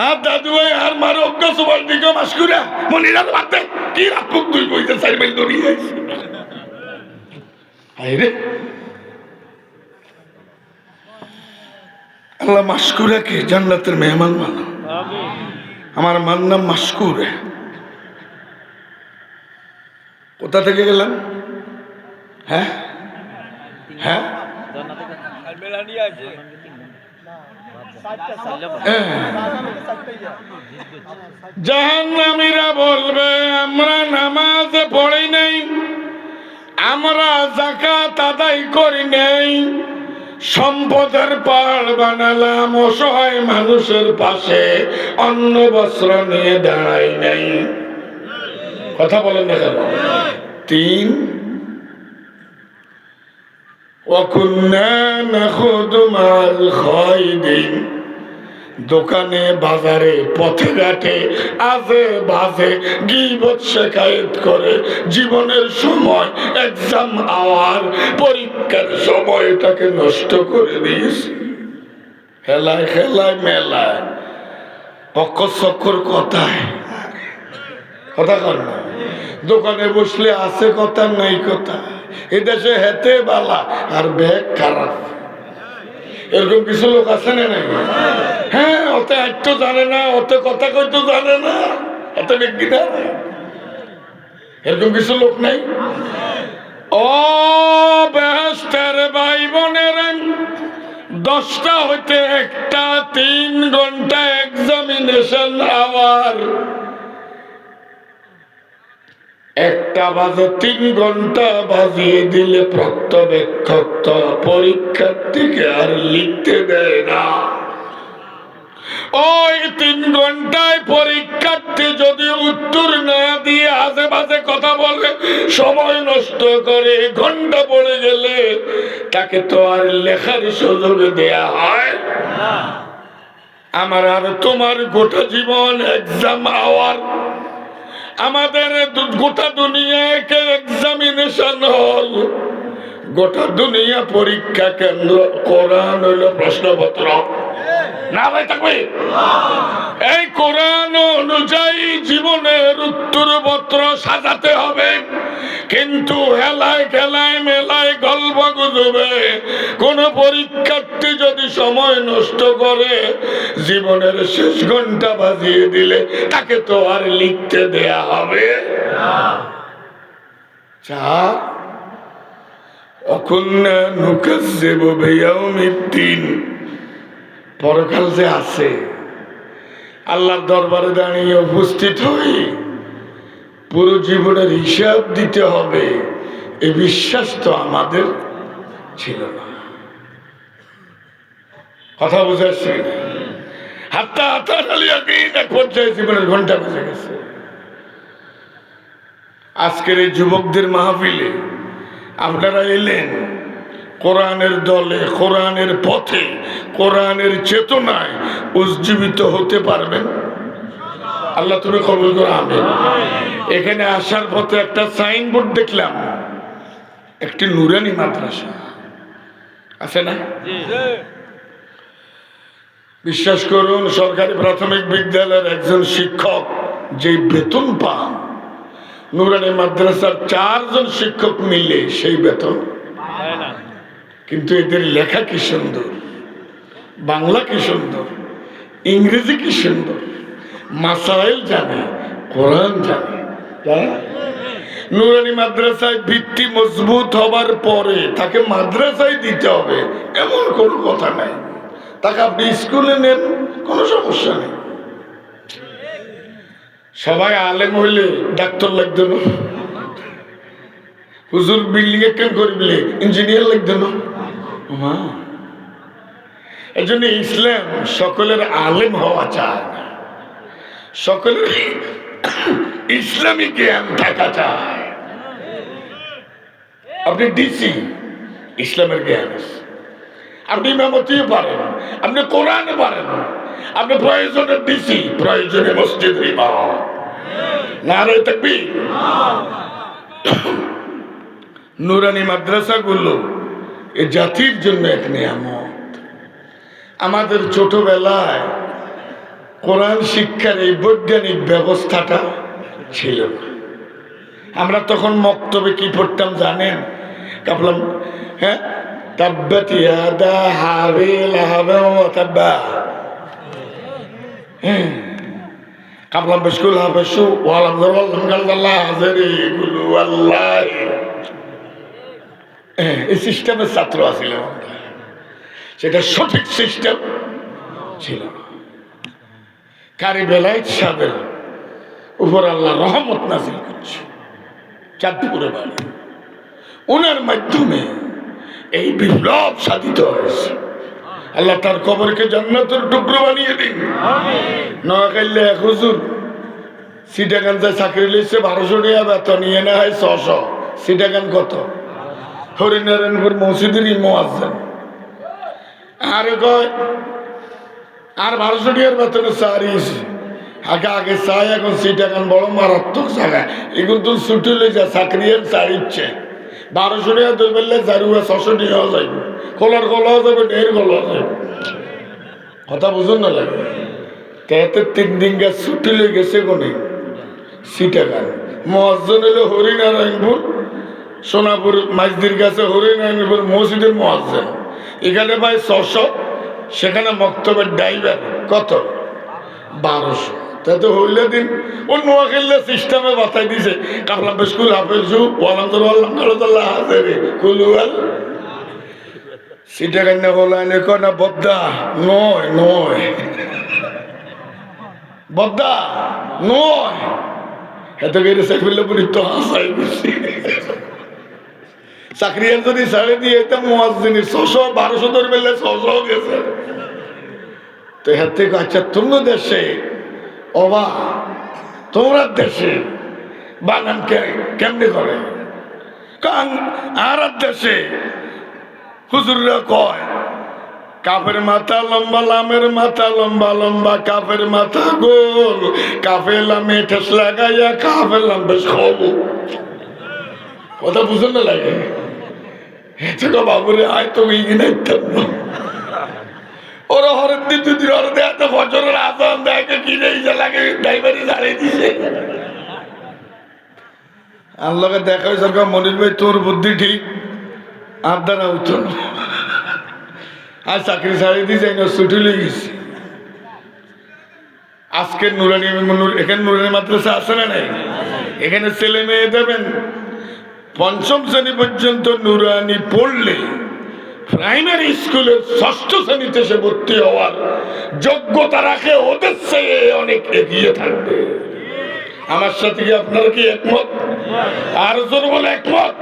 আর দাদু আর মার অজ্ঞাস বাড় দিকে মাসকুরা মনিরা বাড়তে কি রাপুক দুই বইতে 4 মাইল দৌড়িয়ে যাইছে। রে আল্লাহ মাসকুরাকে জান্নাতের মেহমান মানো। আমার মার নাম মাসকুর। কোথা থেকে গেলাম? হ্যাঁ হ্যাঁ জাহান্নামীরা বলবে আমরা নামাজ পড়ি নাই, আমরা যাকাত আদায় করি নাই, সম্পদের পাহাড় বানালাম, অসহায় মানুষের পাশে অন্ন বস্ত্র নিয়ে দাঁড়াই নাই। কথা বলেন না কেন? 3 ওয়াকুন্না নাখুদু মাল খায়দিন, দোকানে বাজারে পথে ঘাটে আজে বাজে গীবত শেখায়েত করে জীবনের সময়, এক্সাম আওয়ার, পরীক্ষার সময়টাকে নষ্ট করে দিয়েছে। খেলায় খেলায় মেলায় অক্ষর চক্কর কথায় কথা কর না। দোকানে বসলে আছে কথা নাই কথা। এদেশে হেতে বালা আর ব্যাগ খারাপ, এরকম কিছু লোক আছে না নাই? হ্যাঁ, অত একটু জানে না, অত কথা কইতে জানে না, এত ব্যক্তি না, এরকম কিছু লোক নাই? ও বেহেশতের ভাই বোনের, 10টা হইতে 1টা 3 ঘন্টা এক্সামিনেশন আওয়ার। 1টা বাজে 3 ঘন্টা বাজিয়ে দিলে প্রত্যবেক্ষক পরীক্ষার্থীকে আর লিখতে দেয় না। ওই 3 ঘন্টায় পরীক্ষার্থী যদি উত্তর না দিয়ে আজে বাজে কথা বলে, সময় নষ্ট করে, ঘন্টা পড়ে গেলে তাকে তো আর লেখার সুযোগ দেয়া হয় না। আমার আর তোমার গোটা জীবন এক্সাম আওয়ার। আমাদের গোটা দুনিয়াকে এক্সামিনেশন হল, গোটা দুনিয়া পরীক্ষা কেন্দ্র। কোরআন হইল প্রশ্নপত্র না ভাই থাকবে। এই কোরআন অনুযায়ী জীবনের উত্তরপত্র সাজাতে হবে, কিন্তু হেলায় খেলায় মেলায় গল্প গুজবে কোন পরীক্ষার্থী যদি সময় নষ্ট করে, জীবনের শেষ ঘন্টা বাজিয়ে দিলে তাকে তো আর লিখতে দেয়া হবে না। 4 অকুন্না নুকাজ্জিবু বিয়াউমিদ্দিন, পরকাল যে আছে, আল্লাহর দরবারে দাঁড়িয়ে উপস্থিত হই, পুরো জীবনের হিসাব দিতে হবে, এই বিশ্বাস তো আমাদের ছিল না। কথা বুঝাচ্ছি? হাত্তা হাত্তা চালিয়ে এক পর্যায়ে জীবনের ঘন্টা বেজে গেছে। আজকের এই যুবকদের মাহফিলে আপনারা এলেন কোরআনের দলে, কোরআনের পথে, কোরআনের চেতনায় উজ্জীবিত হতে পারবেন। আল্লাহ তুমি কবুল করো, আমিন। এখানে আসার পথে একটা সাইনবোর্ড দেখলাম, একটি নুরানি মাদ্রাসা আছে না? বিশ্বাস করুন, সরকারি প্রাথমিক বিদ্যালয়ের একজন শিক্ষক যে বেতন পান, নুরানি মাদ্রাসার 4 জন শিক্ষক মিলে সেই বেতন। কিন্তু এদের লেখা কি সুন্দর, বাংলা কি সুন্দর, ইংরেজি কি সুন্দর, মাসাইল জানে, কোরআন জানে। নুরানি মাদ্রাসায় ভিত্তি মজবুত হবার পরে তাকে মাদ্রাসায় দিতে হবে এমন কোনো কথা নাই। তাকে আপনি স্কুলে নেন, কোনো সমস্যা নেই। সবাই আলেম হইলে ডাক্তার লাগতো না, হুজুর বিল্ডিং এ কেন করবলে ইঞ্জিনিয়ার লাগতো না। এই জন্য ইসলাম সকলের আলেম হওয়া চায় না, সকলের ইসলামী জ্ঞান থাকা চায়। আপনি ডিসি, ইসলামের জ্ঞান আছে, আপনি ইমামতিও পারেন, আপনি কোরআনে পারেন, আপনি প্রয়োজনে ডিসি, প্রয়োজনে মসজিদের ইমাম। নারে তাকবীর। নুরানি মাদ্রাসাগুলো এ জাতির জন্য এক নিয়ামত। আমাদের ছোটবেলায় কোরআন শিক্ষার এই বৈজ্ঞানিক ব্যবস্থাটা ছিল না। আমরা তখন মক্তবে কি পড়তাম জানেন? কাপলাম, হ্যাঁ, তাব্বাত ইয়াদা আবি লাহাব ওয়া তাব্বা, কাপলাম বিস্কুল হাফেসু ওয়ালাম জাল্লাল্লাহ হাজারি গুলু আল্লাহি। এই সিস্টেমের ছাত্র আছিল, সেটা সঠিক সিস্টেম ছিল। কারি বেলায়েত সাহেবের উপর আল্লাহ রহমত নাজিল করছে, চাঁদপুরে বাড়ি। ওনার মাধ্যমে এই বিপ্লব সাধিত হয়েছে। আল্লাহ তার কবরকে জান্নাতের টুকরো বানিয়ে দিন। নোয়াখালীতে এক হুজুর সিটাগাঞ্জায় চাকরি লইছে, 1200 টাকা বেতন, নিয়ে না হয় 600। সিটাগান কত? হরিনারায়ণপুর মসজিদের মুয়াজ্জিন। আর কয় আর 1200 টাকার বেতনে চারিয়েছে। আগে আগে চাই, এখন সিটাগান বড় মারাত্মক জায়গায়। এগুলো তো ছুটি লই যা চাকরি চাইছে 1200 টাকা দুই বেললে চারুয়া 600 টাকাও যাইবে, কলার কলাও যাবে, ঢের কলাও যাবে। কথা বুঝুন না লাগে। তেতে 3 দিন গাছ ছুটি লই গেছে কোনে সিটাগান। মুয়াজ্জিন হলো হরিনারায়ণপুর, সোনাপুর মাইজদির কাছে হরিনারায়ণপুর মসজিদের মুয়াজ্জিন। এখানে ভাই 600, সেখানে মক্তবের ড্রাইভার কত? 1200। তাতে হইলে দিন ও নোয়াখালী সিস্টেমে বাতাই দিছে, কাপলা বিস্কুল হাফেজু ওয়ালাম জাল্লাল্লাহ হাজারি কুলুয়াল। সিটাগান না বলাইনে কয় না বদ্দা নয়, নয় বদ্দা নয়। এত করে চাকরিলে পুরি তো হাসাই বুঝছি। চাকরি যদি ছাড়ে দিয়ে এটা মুয়াজ্জিনের 600 1200 ধরে বেললে 600 গেছে। তো এর থেকে আচ্ছা তোমরা দেশে অবা, তোমরা দেশে বানান কেমনে করে? কারণ আর দেশে হুজুররা কয় কাফের মাথা লম্বা, লামের মাথা লম্বা লম্বা, কাফের মাথা গোল, কাফের লামে ঠেস লাগাইয়া কাফের লাম বেশ খাবো। কথা বুঝুন না লাগে। এতে বাবুরে আয় তো ইগনাইতাম না। ওরা হরের দিন 2 দিন হরে দেয়, তো বছরের আসাম দেখে কিনে লাগে ড্রাইভারি দাঁড়িয়ে দিছে। আল্লাহকে দেখা হয়েছে মনির ভাই তোর বুদ্ধি ঠিক, আর দ্বারা উঠত না। আর চাকরি ছাড়িয়ে দিয়ে যাই না, ছুটি লেগে গেছি। আজকের নুরানি, এখানে নুরানি মাদ্রাসা আছে না নাই? এখানে ছেলে মেয়ে দেবেন 5ম শ্রেণী পর্যন্ত নুরানি পড়লে প্রাইমারি স্কুলের 6ষ্ঠ শ্রেণীতে সে ভর্তি হওয়ার যোগ্যতা রাখে, ওদের চেয়ে অনেক এগিয়ে থাকবে। আমার সাথে কি আপনারা কি একমত? আর জোর বলে একমত।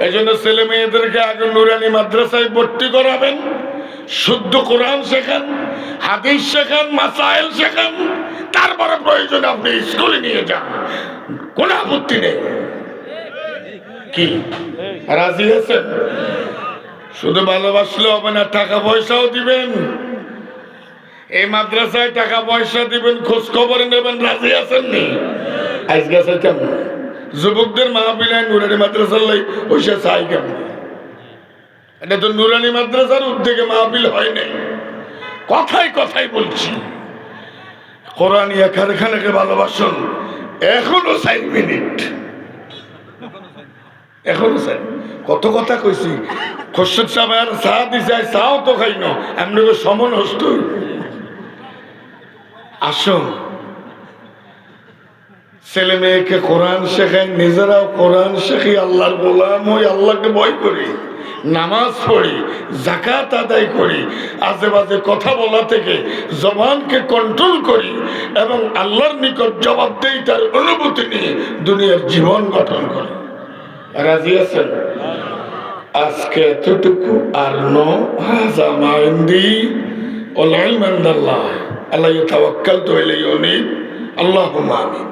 এই জন্য ছেলে মেয়েদেরকে আগে নুরানি মাদ্রাসায় ভর্তি করাবেন, শুদ্ধ কোরআন শেখান, হাদিস শেখান, মাসাইল শেখান, তারপরে প্রয়োজনে আপনি স্কুলে নিয়ে যান, কোনো আপত্তি নেই। কি রাজি আছেন? শুধু ভালোবাসলে হবে না, টাকা পয়সাও দিবেন। এই মাদ্রাসায় টাকা পয়সা দিবেন, খোঁজ খবর নেবেন, রাজি আছেন নি? আজকে চাইতাম যুবকদের মাহফিলায় নুরানি মাদ্রাসার লাই ওইসা চাই কেমন? এটা তো নুরানি মাদ্রাসার উদ্যোগে মাহফিল হয় নাই। কথাই কথাই বলছি, কোরআনিয়া কারখানাকে ভালোবাসুন। এখনো 4 মিনিট, এখনো চাই। কত কথা কইছি। খোরশেদ সাহেব আর চা দিছে, চাও তো খাই না, এমনি সমন হস্ত। আসুন, ছেলে মেয়েকে কোরআন শেখাই, নিজেরাও কোরআন শেখি, আল্লাহর গোলাম হই, আল্লাহকে ভয় করি, নামাজ পড়ি, যাকাত আদায় করি, আজে বাজে কথা বলা থেকে জবানকে কন্ট্রোল করি এবং আল্লাহর নিকট জবাবদেহিতার অনুভূতি নিয়ে দুনিয়ার জীবন গঠন করি। রাজি আছেন? আজকে এতটুকু, আর হাজা মা ইনদি ওয়াল ইলমু ইনদাল্লাহ আলাইহি তাওয়াক্কালতু ইলাইহি উনীব। আল্লাহুম্মা আমিন।